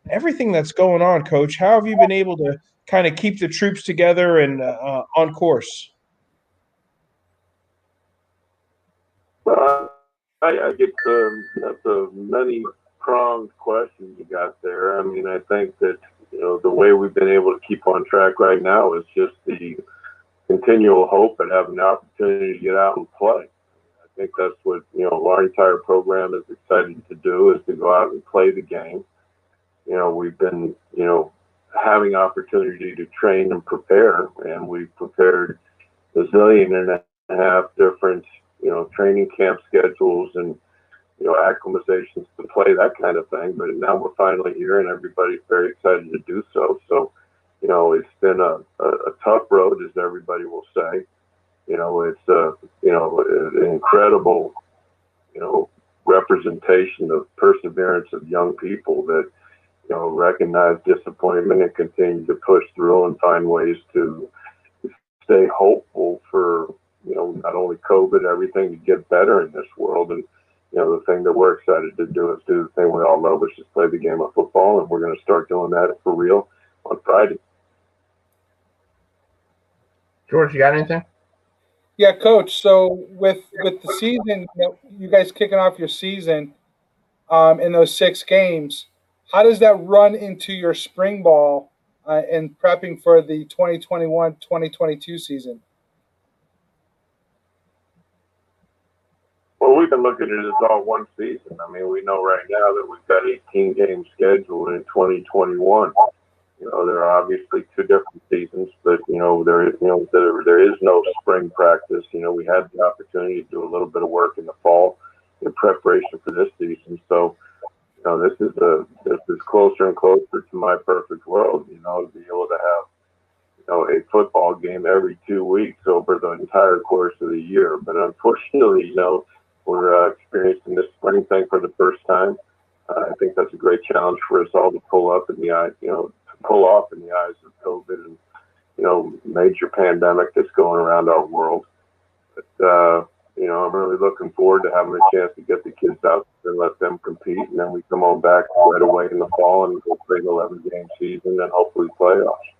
everything that's going on, Coach? How have you been able to kind of keep the troops together and on course? Well, I get that's a many pronged question you got there. I mean, I think that the way we've been able to keep on track right now is just the continual hope and having the opportunity to get out and play. I think that's what our entire program is excited to do, is to go out and play the game. We've been having opportunity to train and prepare, and we've prepared a zillion and a half different training camp schedules and acclimatizations to play, that kind of thing. But now we're finally here, and everybody's very excited to do so. So it's been a tough road, as everybody will say. It's an incredible representation of perseverance of young people that recognize disappointment and continue to push through and find ways to stay hopeful for not only COVID, everything to get better in this world. And the thing that we're excited to do is do the thing we all love, which is play the game of football, and we're going to start doing that for real on Friday. George, you got anything? Yeah, Coach. So with the season, you guys kicking off your season in those 6 games, how does that run into your spring ball and prepping for the 2021-2022 season? Well, we've been looking at it as all one season. I mean, we know right now that we've got 18 games scheduled in 2021. There are obviously 2 different seasons, but there is no spring practice. We had the opportunity to do a little bit of work in the fall in preparation for this season. So, this is closer and closer to my perfect world. To be able to have a football game every 2 weeks over the entire course of the year. But unfortunately, we're experiencing this spring thing for the first time. I think that's a great challenge for us all to pull off in the eyes of COVID and major pandemic that's going around our world. But I'm really looking forward to having a chance to get the kids out and let them compete, and then we come on back right away in the fall and go play an 11-game season and hopefully playoffs.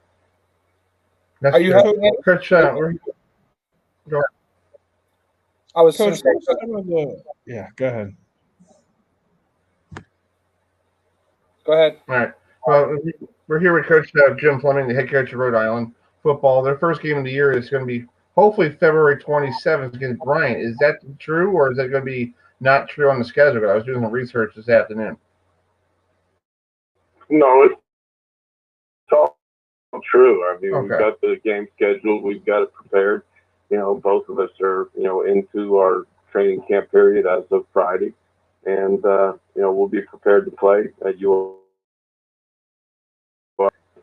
Are you having any? Coach, I was Coach, saying, yeah, go ahead. Go ahead. all right. Well, we're here with Coach Jim Fleming, the head coach of Rhode Island football. Their first game of the year is going to be hopefully February 27th against Bryant. Is that true, or is that going to be not true on the schedule? I was doing some research this afternoon. No, it's all true. I mean, Okay. We've got the game scheduled. We've got it prepared. Both of us are, into our training camp period as of Friday. And, we'll be prepared to play at UO.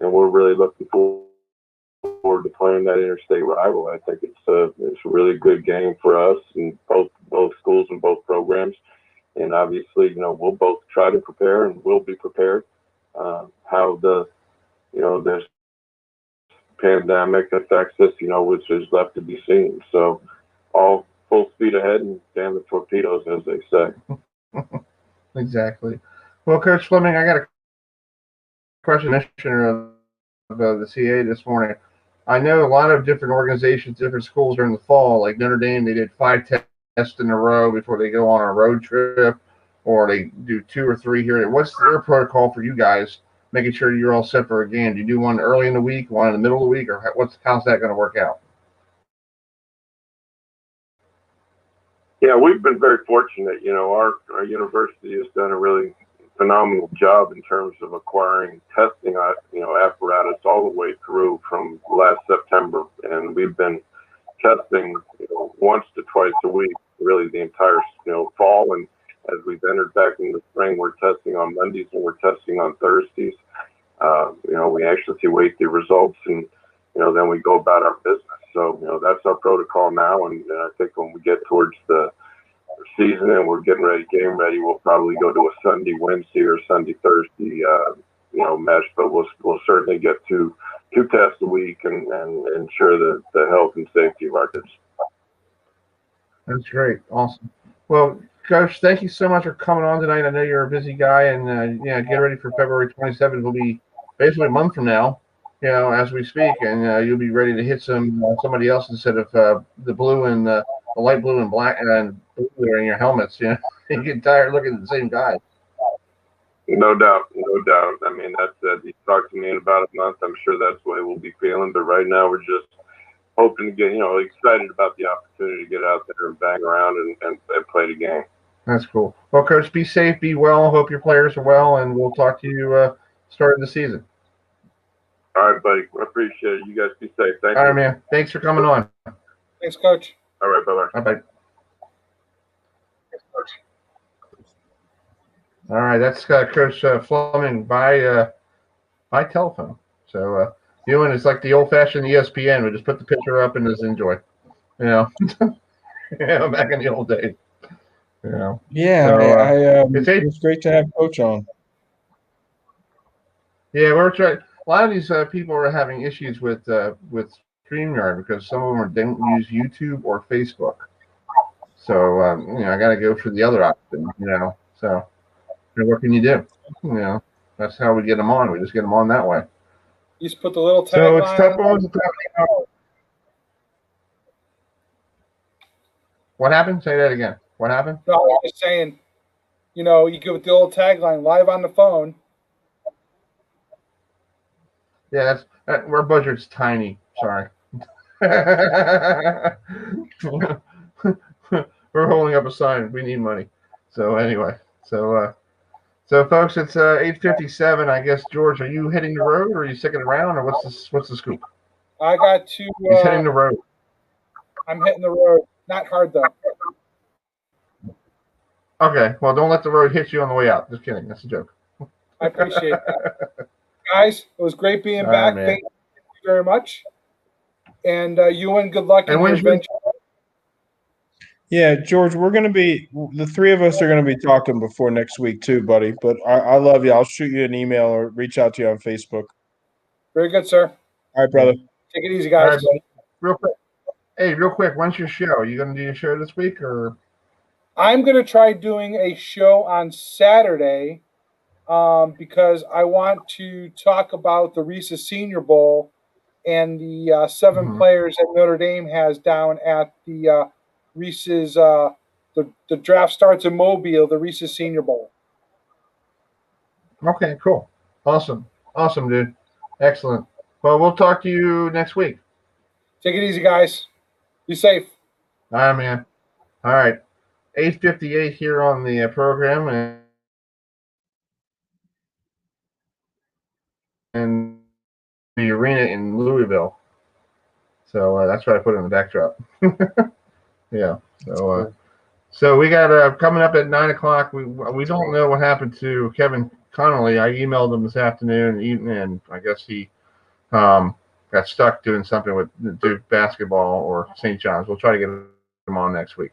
And we're really looking forward to playing that interstate rival. I think it's a really good game for us and both schools and both programs. And obviously, we'll both try to prepare and we'll be prepared. How this pandemic affects us, which is left to be seen. So all full speed ahead and damn the torpedoes, as they say. Exactly. Well, Coach Fleming, I got a question of the CA this morning. I know a lot of different organizations, different schools during the fall, like Notre Dame, they did 5 tests in a row before they go on a road trip, or they do 2 or 3 here. What's their protocol for you guys, making sure you're all set for a game? Do you do one early in the week, one in the middle of the week, or how's that going to work out? Yeah, we've been very fortunate. Our university has done a really phenomenal job in terms of acquiring testing, apparatus all the way through from last September, and we've been testing, once to twice a week, really the entire, fall. And as we've entered back in the spring, we're testing on Mondays and we're testing on Thursdays. We actually wait the results and, then we go about our business. So, that's our protocol now. And I think when we get towards the season and we're getting ready, game ready, we'll probably go to a Sunday, Wednesday, or Sunday, Thursday, mesh. But we'll certainly get two tests a week and ensure the health and safety of our kids. That's great. Awesome. Well, Coach, thank you so much for coming on tonight. I know you're a busy guy, and get ready for February 27th. It'll be basically a month from now, as we speak, and you'll be ready to hit somebody else instead of the blue and the light blue and black and blue there in your helmets. You get tired looking at the same guy. No doubt. I mean, you talk to me in about a month. I'm sure that's the way we'll be feeling. But right now, we're just hoping to get, excited about the opportunity to get out there and bang around and play the game. That's cool. Well, Coach, be safe, be well. Hope your players are well, and we'll talk to you starting the season. All right, buddy. I appreciate it. You guys be safe. Thank you. All right, man. Thanks for coming on. Thanks, Coach. All right, bye-bye. Bye-bye. All right, that's Coach Fleming by telephone. So Euan is like the old-fashioned ESPN. We just put the picture up and just enjoy. Back in the old days. Yeah, so, it was great to have Coach on. Yeah, we're trying. A lot of these people are having issues with StreamYard because some of them don't use YouTube or Facebook. So I got to go for the other option. So what can you do? That's how we get them on. We just get them on that way. You just put the little tagline. So it's tough on. What happened? Say that again. What happened? No, I was just saying, you give the old tagline live on the phone. Yeah, our budget's tiny. Sorry. We're holding up a sign. We need money. So anyway, so folks, it's 8:57. I guess, George, are you hitting the road, or are you sticking around, or what's the scoop? I got to. He's hitting the road. I'm hitting the road. Not hard though. Okay, well, don't let the road hit you on the way out. Just kidding. That's a joke. I appreciate that. Guys, it was great being back. Thank you very much. And Euan, good luck in your adventure. Yeah, George, we're going to be – the three of us are going to be talking before next week too, buddy. But I love you. I'll shoot you an email or reach out to you on Facebook. Very good, sir. All right, brother. Take it easy, guys. All right, real quick. Hey, real quick, when's your show? Are you going to do your show this week or – I'm going to try doing a show on Saturday because I want to talk about the Reese's Senior Bowl and the 7 players that Notre Dame has down at the Reese's. The draft starts in Mobile, the Reese's Senior Bowl. Okay, cool. Awesome, dude. Excellent. Well, we'll talk to you next week. Take it easy, guys. Be safe. All right, man. All right. 8:58 here on the program, and the arena in Louisville. So that's what I put in the backdrop. Yeah. So we got coming up at 9 o'clock. We don't know what happened to Kevin Connolly. I emailed him this afternoon, and I guess he got stuck doing something with Duke basketball or St. John's. We'll try to get him on next week.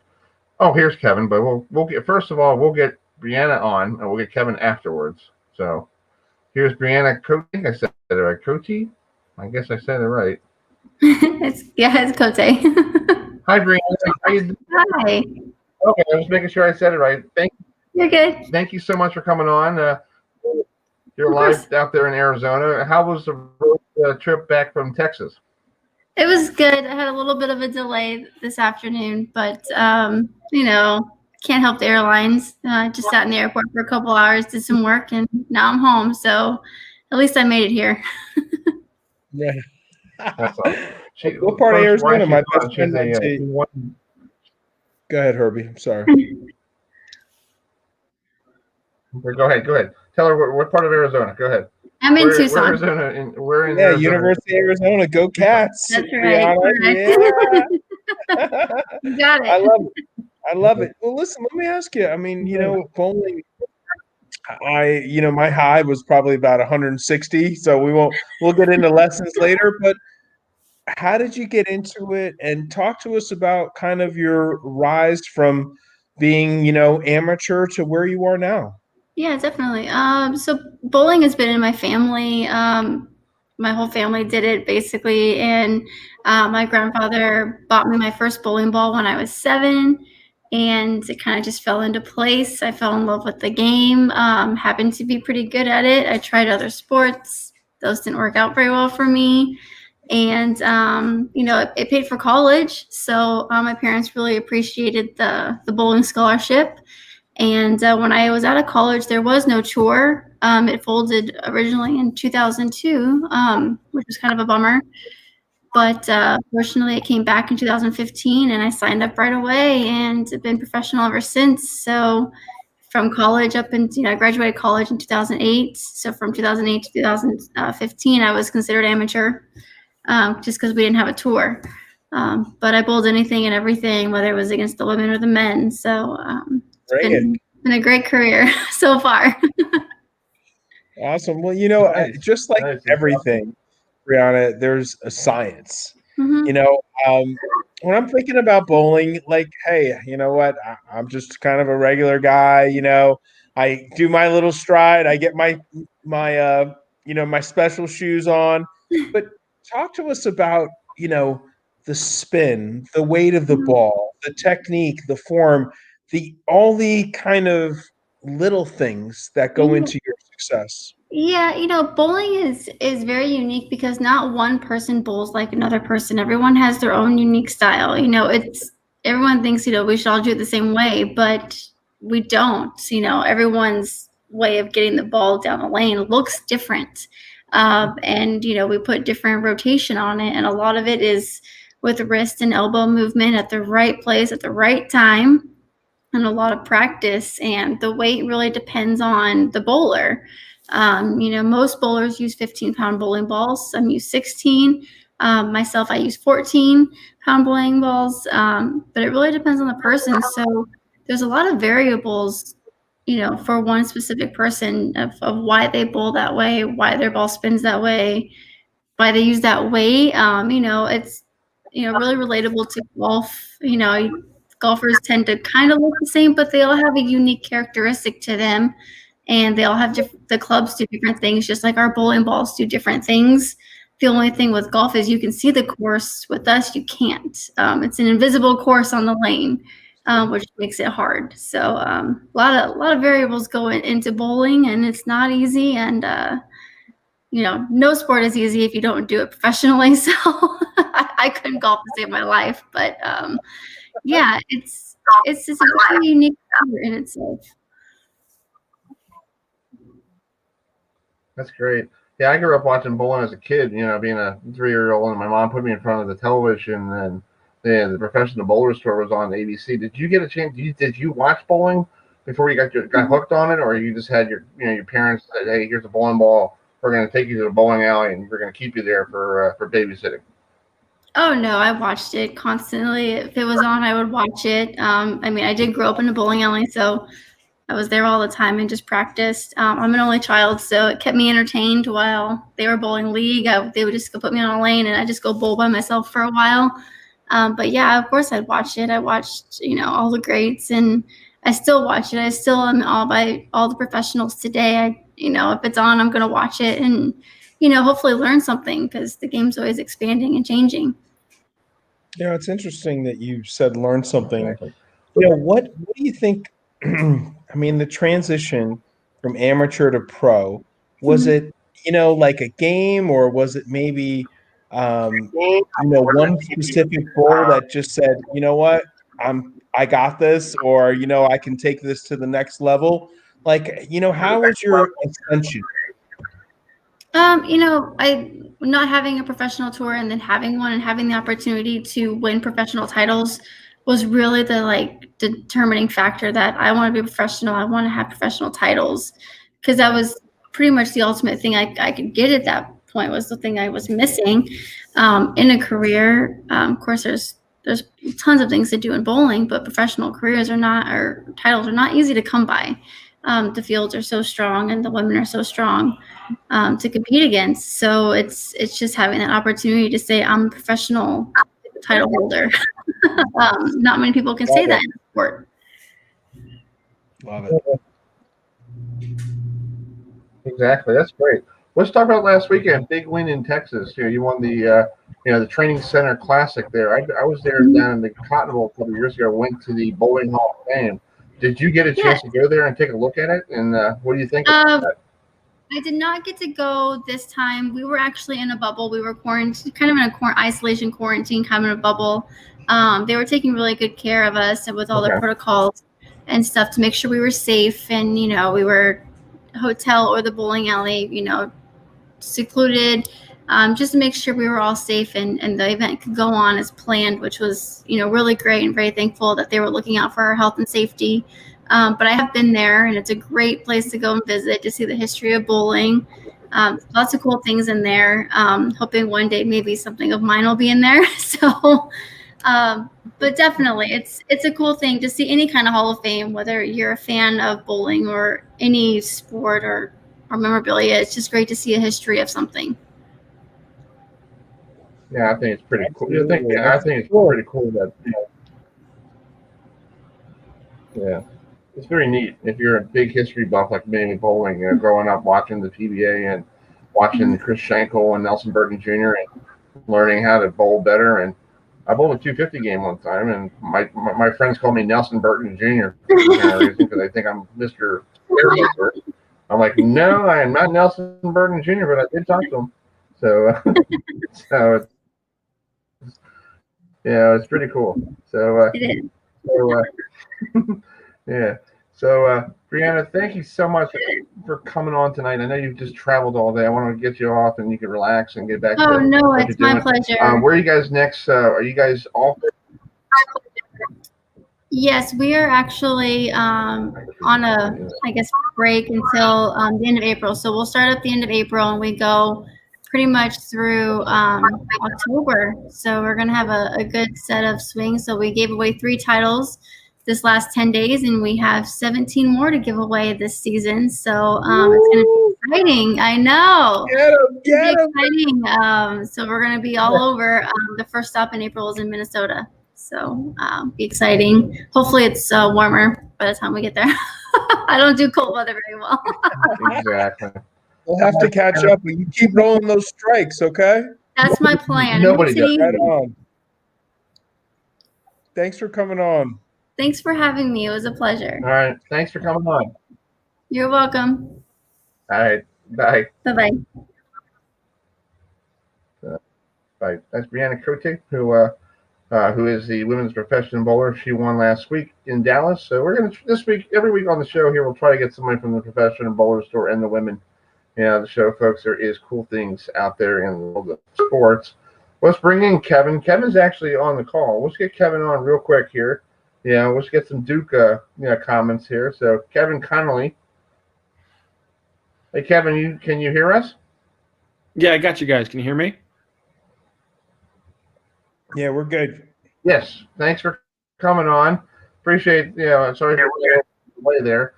Oh, here's Kevin, but we'll get we'll get Brianna on, and we'll get Kevin afterwards. So here's Brianna Cote. I think I said it right. Cote? I guess I said it right. It's Cote. Hi, Brianna. How you doing? Hi. Okay, I was making sure I said it right. You're good. Thank you so much for coming on. You're live out there in Arizona. How was the road trip back from Texas? It was good. I had a little bit of a delay this afternoon, but can't help the airlines. I just sat in the airport for a couple hours, did some work, and now I'm home. So at least I made it here. Yeah. That's awesome. What part of Arizona? My best friend. Go ahead, Herbie. I'm sorry. Go ahead. Tell her what part of Arizona. Go ahead. I'm in Tucson. We're in Arizona. University of Arizona. Go Cats. That's right. Yeah. You got it. I love it. Well, listen, let me ask you. I mean, bowling, my high was probably about 160. So we'll get into lessons later. But how did you get into it? And talk to us about kind of your rise from being, amateur to where you are now? Yeah, definitely. So bowling has been in my family. My whole family did it basically, and my grandfather bought me my first bowling ball when I was 7, and it kind of just fell into place. I fell in love with the game. Happened to be pretty good at it. I tried other sports; those didn't work out very well for me, and it paid for college. So my parents really appreciated the bowling scholarship. And when I was out of college, there was no tour. It folded originally in 2002, which was kind of a bummer. But fortunately, it came back in 2015, and I signed up right away, and I've been professional ever since. So from college up into, I graduated college in 2008. So from 2008 to 2015, I was considered amateur just because we didn't have a tour. But I bowled anything and everything, whether it was against the women or the men. So it's been a great career so far. Awesome. Well, just like everything, Brianna, there's a science. Mhm. When I'm thinking about bowling, like, hey, you know what? I'm just kind of a regular guy. I do my little stride. I get my special shoes on. But talk to us about, the spin, the weight of the ball, the technique, the form, all the kind of little things that go into your success. Yeah, bowling is very unique because not one person bowls like another person. Everyone has their own unique style. It's everyone thinks, we should all do it the same way, but we don't. Everyone's way of getting the ball down the lane looks different. And we put different rotation on it, and a lot of it is with wrist and elbow movement at the right place at the right time, and a lot of practice. And the weight really depends on the bowler. Most bowlers use 15-pound bowling balls. Some use 16. Myself, I use 14-pound bowling balls. But it really depends on the person. So there's a lot of variables, for one specific person of why they bowl that way, why their ball spins that way, why they use that weight. It's really relatable to golf. Golfers tend to kind of look the same, but they all have a unique characteristic to them, and they all have the clubs do different things, just like our bowling balls do different things. The only thing with golf is you can see the course. With us, you can't. It's an invisible course on the lane, which makes it hard. So a lot of variables go into bowling, and it's not easy. And no sport is easy if you don't do it professionally. So I couldn't golf to save my life, but yeah, it's just a very unique sport in itself. That's great. Yeah, I grew up watching bowling as a kid, being a 3-year-old, and my mom put me in front of the television, and the Professional Bowlers Tour was on ABC. Did you get a chance? Did you watch bowling before you got hooked on it, or you just had your parents said, "Hey, here's a bowling ball. We're going to take you to the bowling alley, and we're going to keep you there for babysitting"? Oh no, I watched it constantly. If it was on, I would watch it. I did grow up in a bowling alley, so I was there all the time and just practiced. I'm an only child, so it kept me entertained while they were bowling league. They would just go put me on a lane, and I just go bowl by myself for a while. But yeah, of course I'd watch it. I watched, all the greats, and I still watch it. I still am all by all the professionals today. If it's on, I'm going to watch it and, hopefully learn something, because the game's always expanding and changing. It's interesting that you said learn something. What do you think? The transition from amateur to pro, was it, like a game, or was it maybe, one specific bowl that just said, you know what, I got this, or, I can take this to the next level? Like, how was your ascension? I not having a professional tour and then having one and having the opportunity to win professional titles was really the determining factor that I want to be professional. I want to have professional titles, because that was pretty much the ultimate thing I could get at that point, was the thing I was missing in a career. Of course, there's tons of things to do in bowling, but professional careers or titles are not easy to come by. The fields are so strong, and the women are so strong to compete against. So it's just having that opportunity to say I'm a professional title holder. Not many people can say that in the sport. Love it. Exactly. That's great. Let's talk about last weekend. Big win in Texas. You won the the Training Center Classic there. I was there down in the Cotton Bowl a couple of years ago. Went to the Bowling Hall of Fame. Did you get a chance to go there and take a look at it? And what do you think about that? I did not get to go this time. We were actually in a bubble. We were quarantined, kind of in a isolation quarantine, kind of in a bubble. They were taking really good care of us and with all the protocols and stuff to make sure we were safe. And, we were hotel or the bowling alley, secluded, just to make sure we were all safe and the event could go on as planned, which was, really great and very thankful that they were looking out for our health and safety. But I have been there, and it's a great place to go and visit to see the history of bowling. Lots of cool things in there. Hoping one day maybe something of mine will be in there. So, but definitely, it's a cool thing to see any kind of Hall of Fame, whether you're a fan of bowling or any sport or memorabilia. It's just great to see a history of something. Yeah, I think it's pretty cool. I think it's pretty cool that. Yeah. It's very neat if you're a big history buff like me in bowling, growing up watching the PBA and watching Chris Schenkel and Nelson Burton Jr. and learning how to bowl better. And I bowled a 250 game one time, and my friends call me Nelson Burton Jr. for some kind of reason because they think I'm Mr. Airmaker. I'm like, no, I am not Nelson Burton Jr., but I did talk to him. So, it's pretty cool. So, yeah. So, Brianna, thank you so much for coming on tonight. I know you've just traveled all day. I want to get you off and you can relax and get back to no, what it's you're my doing. pleasure. Where are you guys next? Are you guys off? Yes, we are actually on a, break until the end of April. So we'll start at the end of April and we go pretty much through October. So we're going to have a good set of swings. So we gave away 3 titles this last 10 days, and we have 17 more to give away this season. So it's going to be exciting. I know. Get 'em. Exciting. So we're going to be all over. The first stop in April is in Minnesota. So be exciting. Hopefully it's warmer by the time we get there. I don't do cold weather very well. Exactly. We'll have to catch up, but you keep rolling those strikes, okay? That's my plan. Nobody does. Right on. Thanks for coming on. Thanks for having me. It was a pleasure. All right. Thanks for coming on. You're welcome. All right. Bye. Bye-bye. Bye. That's Brianna Cote, who is the women's professional bowler. She won last week in Dallas. So we're going to, this week, every week on the show here, we'll try to get somebody from the professional bowler store and the women. The show, folks, there is cool things out there in the world of sports. Let's bring in Kevin. Kevin's actually on the call. Let's get Kevin on real quick here. Let's get some Duke comments here. So Kevin Connolly. Hey, Kevin, can you hear us? Yeah, I got you guys. Can you hear me? Yeah, we're good. Yes. Thanks for coming on. Appreciate, sorry for the delay there.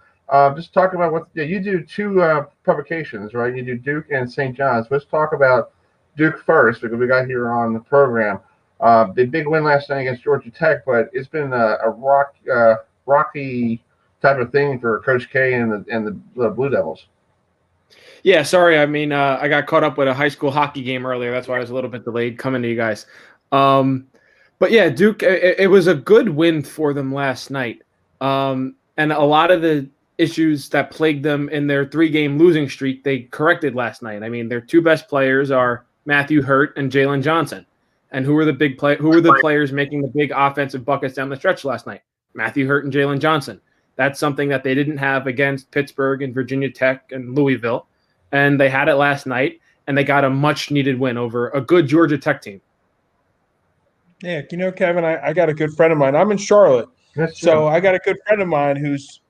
Just talk about what you do 2 publications, right? You do Duke and St. John's. Let's talk about Duke first because we got here on the program. The big win last night against Georgia Tech, but it's been a rocky type of thing for Coach K and the Blue Devils. Yeah, sorry. I mean, I got caught up with a high school hockey game earlier. That's why I was a little bit delayed coming to you guys. But yeah, Duke, it was a good win for them last night. And a lot of the issues that plagued them in their 3-game losing streak, they corrected last night. I mean, their 2 best players are Matthew Hurt and Jalen Johnson. And who were the players making the big offensive buckets down the stretch last night? Matthew Hurt and Jalen Johnson. That's something that they didn't have against Pittsburgh and Virginia Tech and Louisville. And they had it last night, and they got a much-needed win over a good Georgia Tech team. Yeah, Kevin, I got a good friend of mine. I'm in Charlotte. So I got a good friend of mine who's,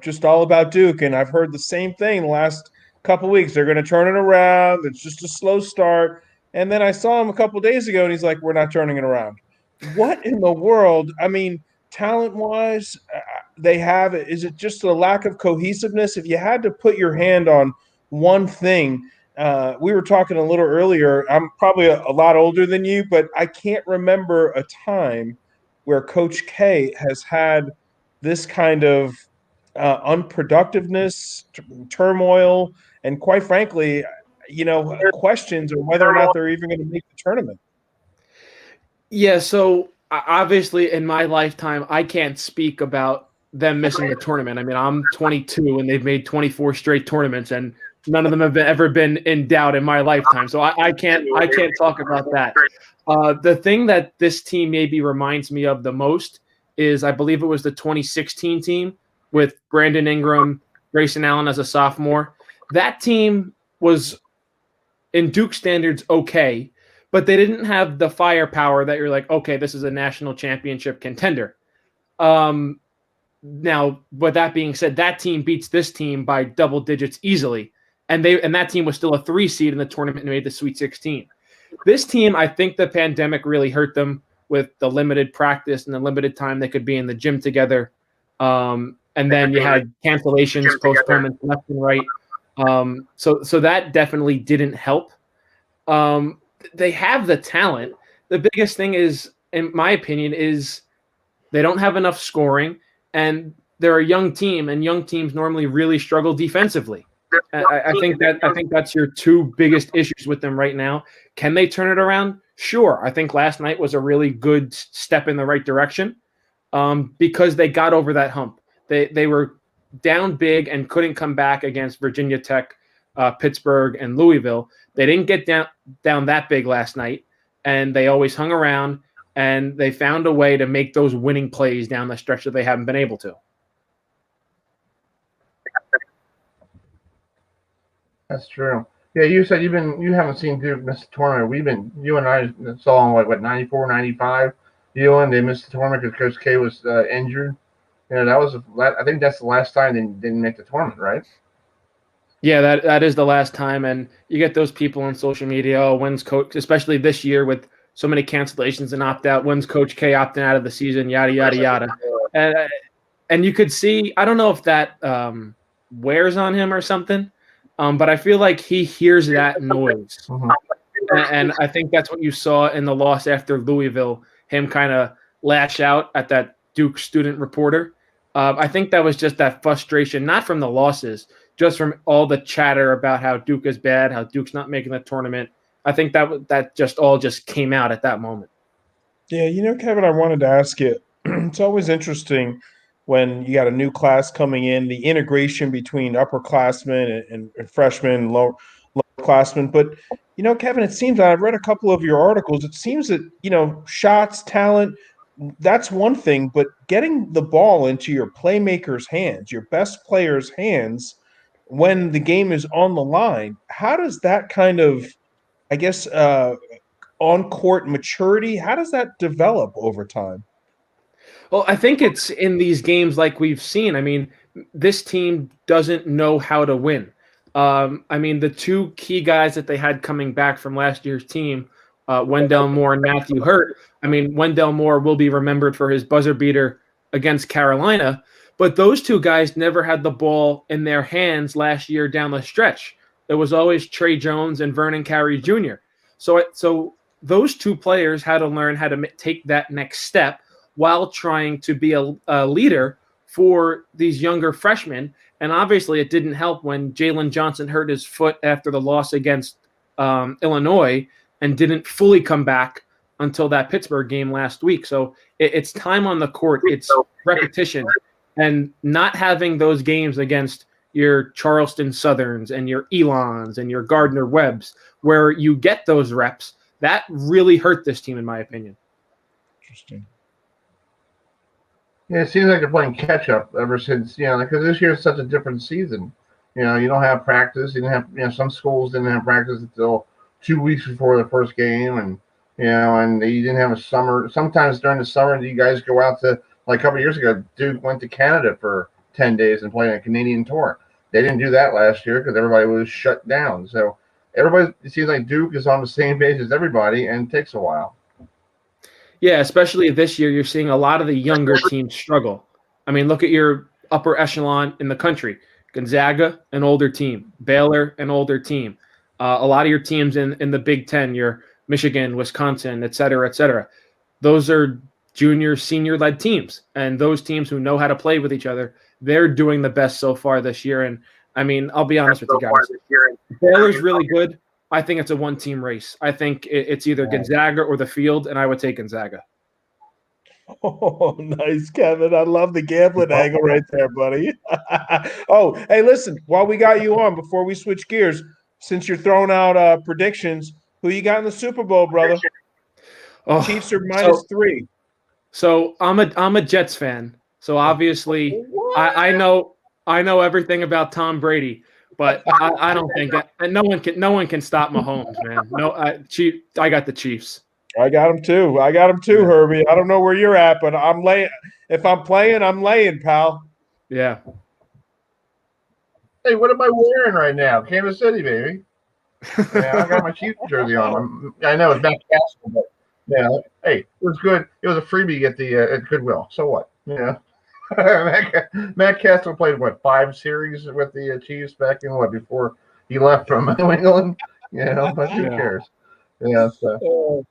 just all about Duke, and I've heard the same thing the last couple of weeks. They're going to turn it around. It's just a slow start. And then I saw him a couple of days ago, and he's like, we're not turning it around. What in the world? I mean, talent-wise, they have – is it just a lack of cohesiveness? If you had to put your hand on one thing, we were talking a little earlier. I'm probably a lot older than you, but I can't remember a time where Coach K has had this kind of unproductiveness, turmoil, and quite frankly, questions on whether or not they're even going to make the tournament. Yeah, so obviously in my lifetime, I can't speak about them missing the tournament. I mean, I'm 22 and they've made 24 straight tournaments, and none of them have ever been in doubt in my lifetime. So I can't talk about that. The thing that this team maybe reminds me of the most is I believe it was the 2016 team with Brandon Ingram, Grayson Allen as a sophomore. That team was, in Duke standards, okay, but they didn't have the firepower that you're like, okay, this is a national championship contender. Now, with that being said, that team beats this team by double digits easily, and that team was still a 3 seed in the tournament and made the Sweet 16. This team, I think the pandemic really hurt them with the limited practice and the limited time they could be in the gym together. And then you had cancellations, postponements left and right. So that definitely didn't help. They have the talent. The biggest thing is, in my opinion, is they don't have enough scoring, and they're a young team, and young teams normally really struggle defensively. I think that's your 2 biggest issues with them right now. Can they turn it around? Sure. I think last night was a really good step in the right direction, because they got over that hump. They were down big and couldn't come back against Virginia Tech, Pittsburgh, and Louisville. They didn't get down that big last night, and they always hung around, and they found a way to make those winning plays down the stretch that they haven't been able to. That's true. Yeah, you said you haven't seen Duke miss the tournament. You and I saw in 94, 95. Euan, they missed the tournament because Coach K was injured. I think that's the last time they didn't make the tournament, right? Yeah, that is the last time, and you get those people on social media. Oh, when's Coach? Especially this year with so many cancellations and opt-out. When's Coach K opting out of the season? Yada yada yada. And you could see. I don't know if that wears on him or something. But I feel like he hears that noise. Mm-hmm. And I think that's what you saw in the loss after Louisville, him kind of lash out at that Duke student reporter. I think that was just that frustration, not from the losses, just from all the chatter about how Duke is bad, how Duke's not making the tournament. I think that just all just came out at that moment. Yeah, Kevin, I wanted to ask you, it's always interesting when you got a new class coming in, the integration between upperclassmen and freshmen, lowerclassmen. But, Kevin, it seems, I've read a couple of your articles, it seems that, shots, talent, that's one thing, but getting the ball into your playmakers' hands, your best players' hands, when the game is on the line, how does that kind of, I guess, on-court maturity, how does that develop over time? Well, I think it's in these games like we've seen. I mean, this team doesn't know how to win. I mean, the 2 key guys that they had coming back from last year's team, Wendell Moore and Matthew Hurt. I mean, Wendell Moore will be remembered for his buzzer beater against Carolina, but those 2 guys never had the ball in their hands last year down the stretch. It was always Trey Jones and Vernon Carey Jr. So those 2 players had to learn how to take that next step while trying to be a leader for these younger freshmen. And obviously it didn't help when Jalen Johnson hurt his foot after the loss against Illinois and didn't fully come back until that Pittsburgh game last week. So it's time on the court. It's repetition. And not having those games against your Charleston Southerns and your Elons and your Gardner Webbs, where you get those reps, that really hurt this team, in my opinion. Interesting. Yeah, it seems like they're playing catch up ever since, because this year is such a different season. You don't have practice. You didn't have, some schools didn't have practice until 2 weeks before the first game, and and you didn't have a summer. Sometimes during the summer, you guys go out to, like a couple of years ago, Duke went to Canada for 10 days and played a Canadian tour. They didn't do that last year because everybody was shut down. So it seems like Duke is on the same page as everybody, and it takes a while. Yeah, especially this year, you're seeing a lot of the younger teams struggle. I mean, look at your upper echelon in the country. Gonzaga, an older team. Baylor, an older team. A lot of your teams in the Big Ten, your Michigan, Wisconsin, et cetera, et cetera. Those are junior, senior-led teams. And those teams who know how to play with each other, they're doing the best so far this year. And, I mean, I'll be honest with you guys. Baylor's really good. I think it's a one-team race. I think it's either Gonzaga or the field, and I would take Gonzaga. Oh, nice, Kevin. I love the gambling angle right there, buddy. Oh, hey, listen, while we got you on, before we switch gears, since you're throwing out predictions, who you got in the Super Bowl, brother? Oh, Chiefs are -3. So I'm a Jets fan. So obviously I know everything about Tom Brady, but I don't think no one can stop Mahomes, man. No, I got the Chiefs. I got him too. Herbie. I don't know where you're at, but I'm laying. If I'm playing, I'm laying, pal. Yeah. Hey, what am I wearing right now? Kansas City, baby. Yeah, I got my Chiefs jersey on. I know it's Matt Castle, but yeah. Hey, it was good. It was a freebie at Goodwill. So what? Yeah. Matt Castle played 5 series with the Chiefs back in before he left from New England. But who cares? Yeah. So.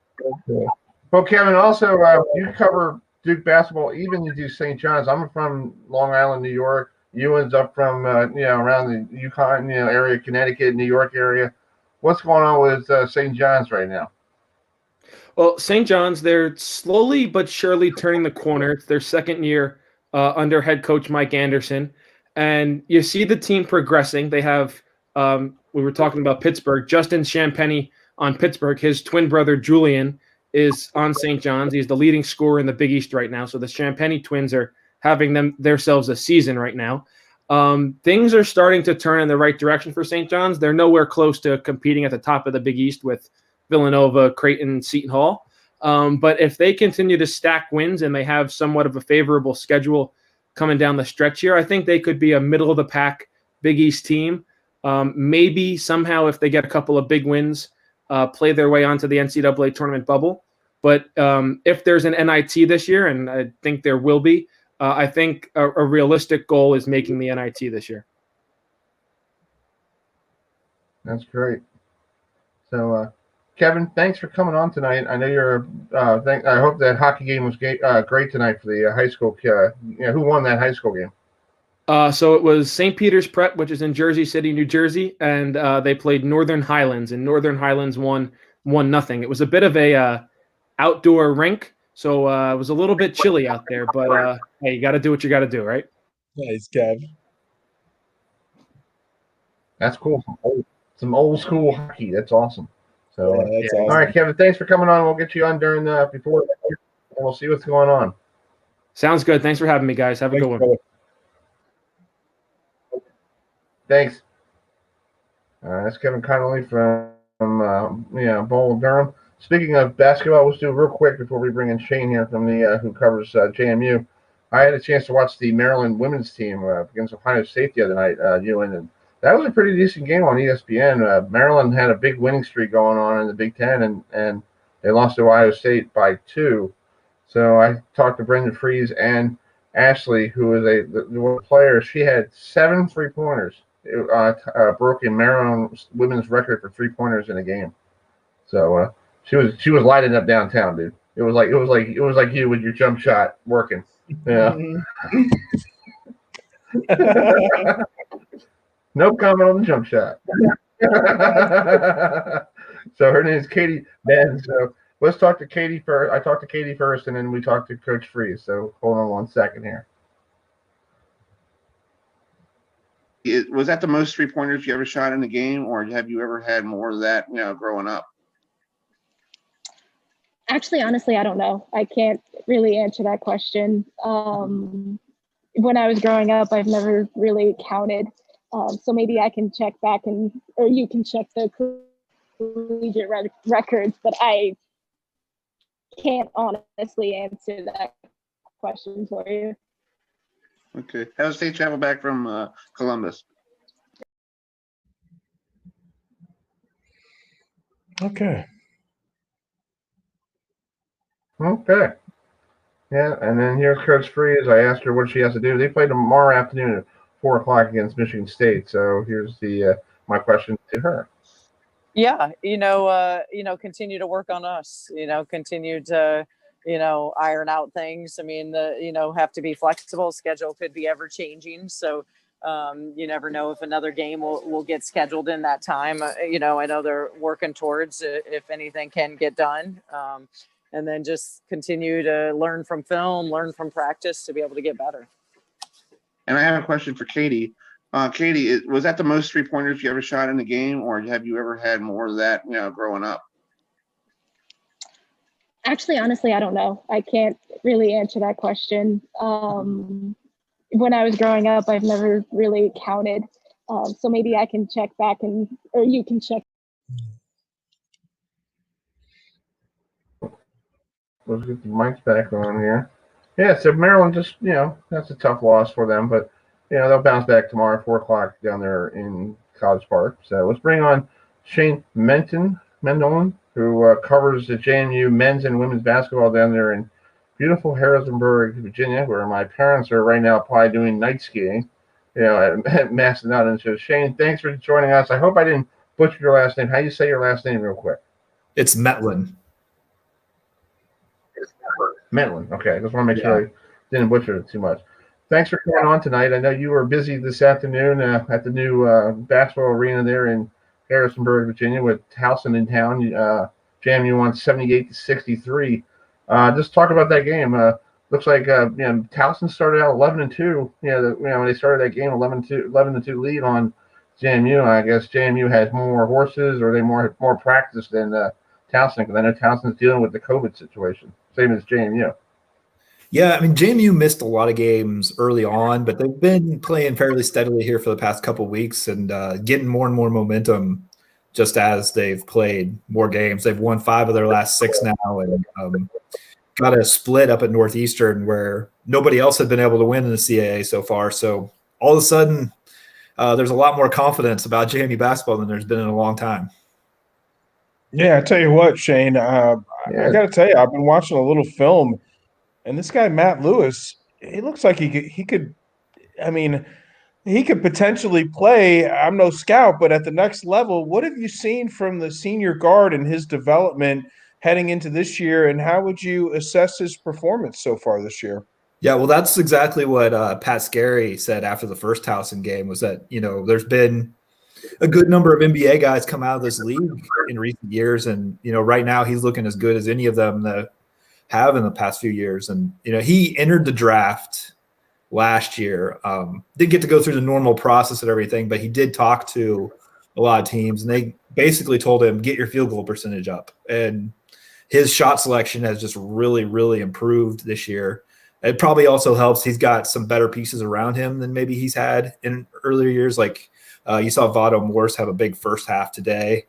Yeah. Well, Kevin, also you cover Duke basketball. Even you do St. John's. I'm from Long Island, New York. Euan's up from around the Yukon area, Connecticut, New York area. What's going on with St. John's right now? Well, St. John's, they're slowly but surely turning the corner. It's their second year under head coach Mike Anderson, and you see the team progressing. They have we were talking about Pittsburgh. Justin Champagny on Pittsburgh. His twin brother Julian is on St. John's. He's the leading scorer in the Big East right now. So the Champagny twins are having themselves a season right now. Things are starting to turn in the right direction for St. John's. They're nowhere close to competing at the top of the Big East with Villanova, Creighton, Seton Hall. But if they continue to stack wins and they have somewhat of a favorable schedule coming down the stretch here, I think they could be a middle-of-the-pack Big East team. Maybe somehow if they get a couple of big wins, play their way onto the NCAA tournament bubble. But if there's an NIT this year, and I think there will be, I think a realistic goal is making the NIT this year. That's great. So, Kevin, thanks for coming on tonight. I know you're. I hope that hockey game was great tonight for the high school. Who won that high school game? So it was St. Peter's Prep, which is in Jersey City, New Jersey, and they played Northern Highlands, and Northern Highlands won 1-0. It was a bit of a outdoor rink, so it was a little bit chilly out there, but hey, you got to do what you got to do, right? Nice, Kev. That's cool. Some old school hockey. That's awesome. So, Awesome. All right, Kevin, thanks for coming on. We'll get you on during before, and we'll see what's going on. Sounds good. Thanks for having me, guys. Have a good one. Brother. Thanks. That's Kevin Connolly from Bowl Durham. Speaking of basketball, let's do real quick before we bring in Shane here from the who covers JMU. I had a chance to watch the Maryland women's team against Ohio State the other night, Euan, and that was a pretty decent game on ESPN. Maryland had a big winning streak going on in the Big Ten, and they lost to Ohio State by 2. So I talked to Brendan Fries and Ashley, who is the player. She had 7 3-pointers. Broken Maryland women's record for 3-pointers in a game. So she was lighting up downtown, dude. It was like you with your jump shot working. Yeah. No comment on the jump shot. So her name is Katie Ben. So let's talk to Katie first. I talked to Katie first, and then we talked to Coach Fries. So hold on 1 second here. Was that the most 3-pointers you ever shot in a game, or have you ever had more of that, growing up? Actually, honestly, I don't know. I can't really answer that question. When I was growing up, I've never really counted. So maybe I can check back or you can check the collegiate records, but I can't honestly answer that question for you. Okay. How does state travel back from Columbus? Okay. Okay. Yeah, and then here's Coach Fries. I asked her what she has to do. They play tomorrow afternoon at 4 o'clock against Michigan State. So here's my question to her. Yeah, continue to work on us. Continue to iron out things. I mean, have to be flexible. Schedule could be ever changing. So, you never know if another game will get scheduled in that time. I know they're working towards if anything can get done. And then just continue to learn from film, learn from practice to be able to get better. And I have a question for Katie. Katie, was that the most 3-pointers you ever shot in the game, or have you ever had more of that, growing up? Actually, honestly, I don't know. I can't really answer that question. When I was growing up, I've never really counted. So maybe I can check back or you can check. Let's get the mics back on here. Yeah, so Maryland just, that's a tough loss for them, but, they'll bounce back tomorrow at 4 o'clock down there in College Park. So let's bring on Shane Mendolin, who covers the JMU men's and women's basketball down there in beautiful Harrisonburg, Virginia, where my parents are right now probably doing night skiing, at Massanutten. So Shane, thanks for joining us. I hope I didn't butcher your last name. How do you say your last name real quick? It's Metlin. Metlin. Okay, I just want to make sure I didn't butcher it too much. Thanks for coming on tonight. I know you were busy this afternoon at the new basketball arena there in Harrisonburg, Virginia, with Towson in town. JMU won 78-63. Just talk about that game. Looks like Towson started out 11-2. When they started that game, 11-2 lead on JMU. I guess JMU has more horses, or they more practice than Towson, because I know Towson's dealing with the COVID situation, same as JMU. Yeah, I mean, JMU missed a lot of games early on, but they've been playing fairly steadily here for the past couple of weeks and getting more and more momentum just as they've played more games. They've won 5 of their last 6 now, and got a split up at Northeastern where nobody else had been able to win in the CAA so far. So all of a sudden, there's a lot more confidence about JMU basketball than there's been in a long time. Yeah, I tell you what, Shane, I got to tell you, I've been watching a little film, and this guy, Matt Lewis, he looks like he could potentially play. I'm no scout, but at the next level. What have you seen from the senior guard and his development heading into this year, and how would you assess his performance so far this year? Yeah, well, that's exactly what Pat Scarry said after the first Towson game, was that, there's been a good number of NBA guys come out of this league in recent years, and, right now he's looking as good as any of them that have in the past few years. And, he entered the draft last year. Didn't get to go through the normal process and everything, but he did talk to a lot of teams, and they basically told him, get your field goal percentage up. And his shot selection has just really, really improved this year. It probably also helps he's got some better pieces around him than maybe he's had in earlier years. Like you saw Vado Morse have a big first half today.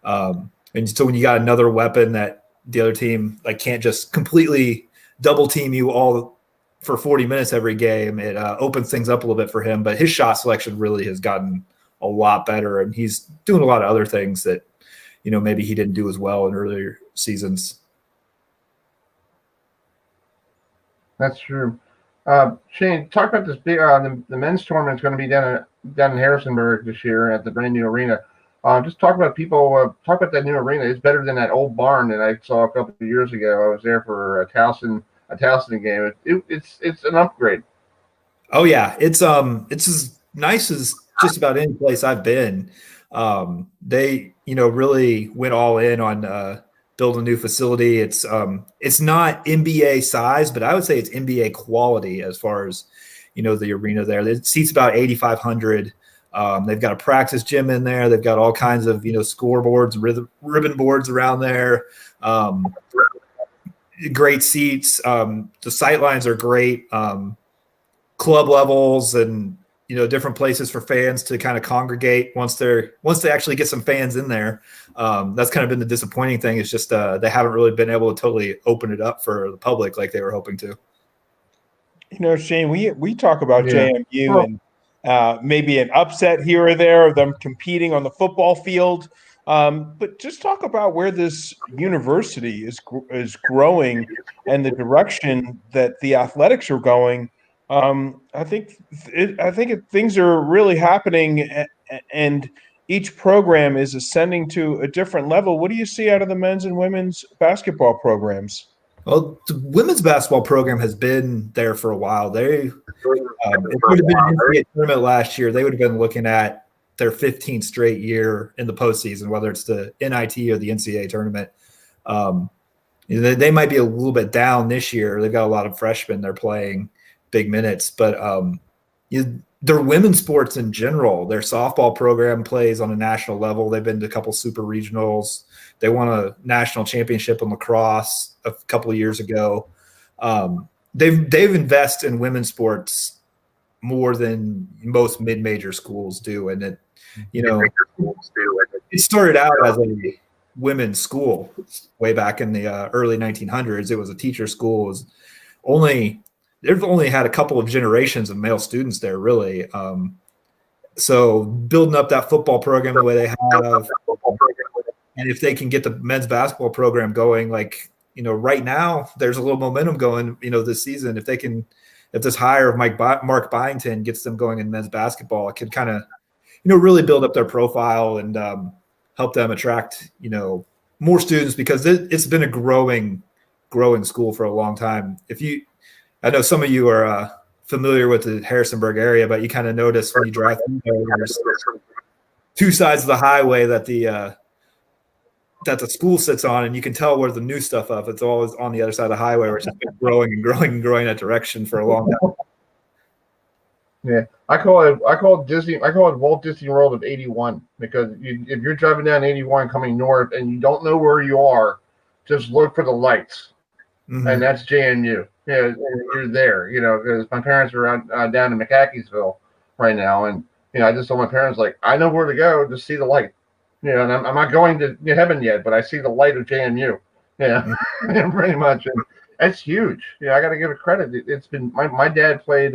And so when you got another weapon that the other team can't just completely double team you all for 40 minutes every game, it opens things up a little bit for him. But his shot selection really has gotten a lot better, and he's doing a lot of other things that, maybe he didn't do as well in earlier seasons. That's true. Shane, talk about this big the men's tournament's going to be down in Harrisonburg this year at the brand new arena. Just talk about that new arena. It's better than that old barn that I saw a couple of years ago. I was there for a Towson game. It's an upgrade. Oh yeah, it's as nice as just about any place I've been. They really went all in on building a new facility. It's not NBA size, but I would say it's NBA quality as far as the arena there. It seats about 8,500. They've got a practice gym in there. They've got all kinds of scoreboards, ribbon boards around there. Great seats. The sight lines are great. Club levels and different places for fans to kind of congregate once they actually get some fans in there. That's kind of been the disappointing thing. Is just they haven't really been able to totally open it up for the public like they were hoping to. Shane, we talk about JMU and maybe an upset here or there of them competing on the football field. But just talk about where this university is growing and the direction that the athletics are going. I think things are really happening, and each program is ascending to a different level. What do you see out of the men's and women's basketball programs? Well, the women's basketball program has been there for a while. If it would have been an NCAA tournament last year, they would have been looking at their 15th straight year in the postseason, whether it's the NIT or the NCAA tournament. They might be a little bit down this year. They've got a lot of freshmen. They're playing big minutes, but their women's sports in general, their softball program plays on a national level. They've been to a couple super regionals. They won a national championship in lacrosse a couple of years ago. They've invested in women's sports more than most mid-major schools do, and it started out as a women's school way back in the early 1900s. It was a teacher school. They've only had a couple of generations of male students there, really. So building up that football program the way they have, and if they can get the men's basketball program going, right now there's a little momentum going, this season. If this hire of Mark Byington gets them going in men's basketball, it could kind of, really build up their profile and help them attract, more students, because it's been a growing school for a long time. I know some of you are familiar with the Harrisonburg area, but you kind of notice when you drive through there's two sides of the highway that the school sits on, and you can tell where the new stuff up. It's always on the other side of the highway, which has been growing and growing and growing that direction for a long time. Yeah, I call it Walt Disney World of 81, because if you're driving down 81 coming north and you don't know where you are, just look for the lights, and that's JMU. Yeah, you're there. Because my parents are down in McCreathsville right now, and I just told my parents, I know where to go, just see the light. And I'm not going to heaven yet, but I see the light of JMU. Yeah, pretty much. And it's huge. I got to give it credit. It's been my dad played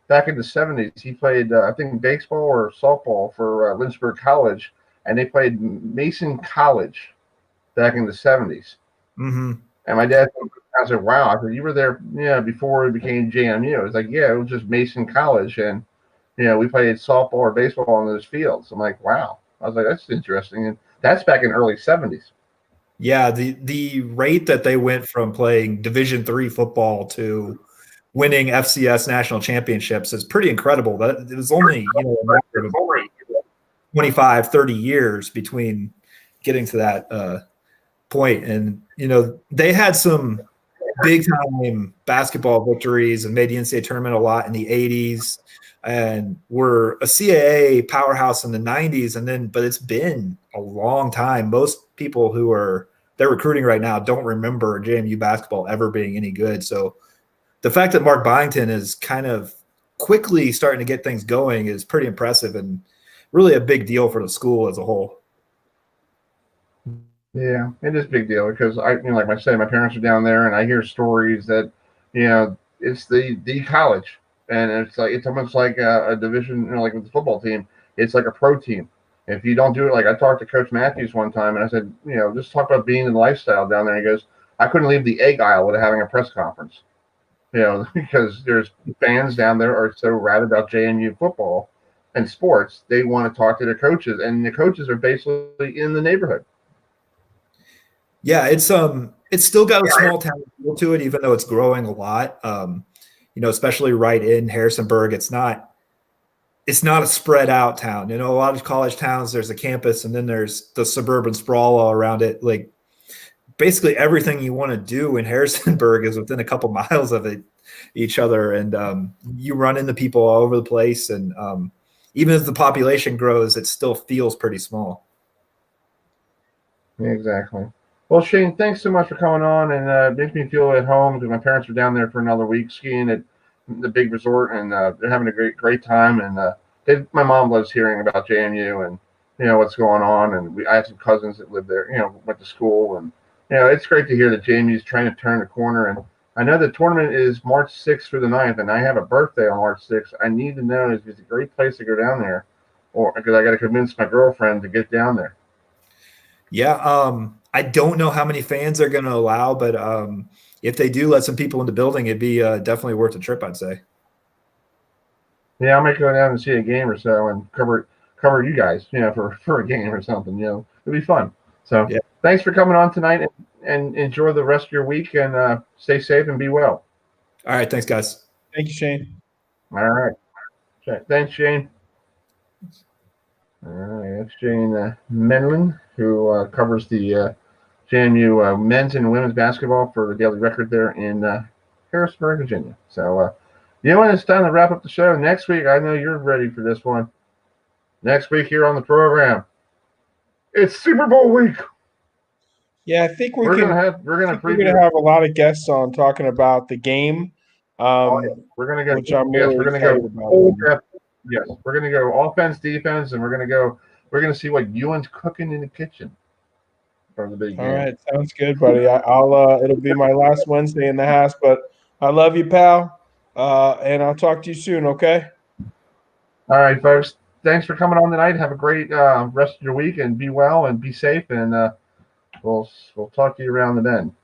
back in the 70s. He played I think baseball or softball for Lynchburg College, and they played Mason College back in the 70s. And my dad, I said, "Wow!" I said, "You were there, before it became JMU." It was it was just Mason College, and we played softball or baseball on those fields. I'm like, "Wow." I was like, "That's interesting," and that's back in early 70s. Yeah, the rate that they went from playing Division III football to winning FCS national championships is pretty incredible. That it was only 25, 30 years between getting to that point, and they had some big time basketball victories and made the NCAA tournament a lot in the 80s, and were a CAA powerhouse in the 90s, but it's been a long time. Most people they're recruiting right now don't remember JMU basketball ever being any good. So the fact that Mark Byington is kind of quickly starting to get things going is pretty impressive, and really a big deal for the school as a whole. Yeah, it is a big deal, because like I said, my parents are down there, and I hear stories that, it's the college, and it's almost like a division, like with the football team, it's like a pro team. If you don't do it, I talked to Coach Matthews one time, and I said, just talk about being in the lifestyle down there. He goes, I couldn't leave the egg aisle without having a press conference, because there's fans down there are so rabid about JMU football and sports, they want to talk to their coaches, and the coaches are basically in the neighborhood. Yeah, it's still got a small town feel to it, even though it's growing a lot. Especially right in Harrisonburg, it's not a spread out town. A lot of college towns, there's a campus, and then there's the suburban sprawl all around it. Basically everything you want to do in Harrisonburg is within a couple miles of each other, and you run into people all over the place. And even as the population grows, it still feels pretty small. Exactly. Well, Shane, thanks so much for coming on, and it makes me feel at home, because my parents are down there for another week skiing at the big resort, and they're having a great time. And my mom loves hearing about JMU and what's going on. And I have some cousins that live there, went to school, and it's great to hear that JMU is trying to turn the corner. And I know the tournament is March 6th through the 9th, and I have a birthday on March 6th. I need to know if it's a great place to go down there, or because I got to convince my girlfriend to get down there. Yeah, I don't know how many fans they're going to allow, but if they do let some people in the building, it'd be definitely worth a trip, I'd say. Yeah, I might go down and see a game or so and cover you guys, for a game or something. It'd be fun. So yeah. Thanks for coming on tonight, and enjoy the rest of your week, and stay safe and be well. All right. Thanks, guys. Thank you, Shane. All right. Thanks, Shane. All right, that's Shane Menlin, who covers the JMU men's and women's basketball for the Daily Record there in Harrisburg, Virginia. So, it's time to wrap up the show. Next week, I know you're ready for this one. Next week here on the program, it's Super Bowl week. Yeah, I think we're gonna have a lot of guests on talking about the game. We're gonna go. Which I'm yes, really we're gonna excited go. about. Yes, we're gonna go offense, defense, and we're gonna see what Euan's cooking in the kitchen for the big game. All right, sounds good, buddy. I'll it'll be my last Wednesday in the house, but I love you, pal. And I'll talk to you soon. Okay. All right, folks. Thanks for coming on tonight. Have a great rest of your week, and be well and be safe. And we'll talk to you around the bend.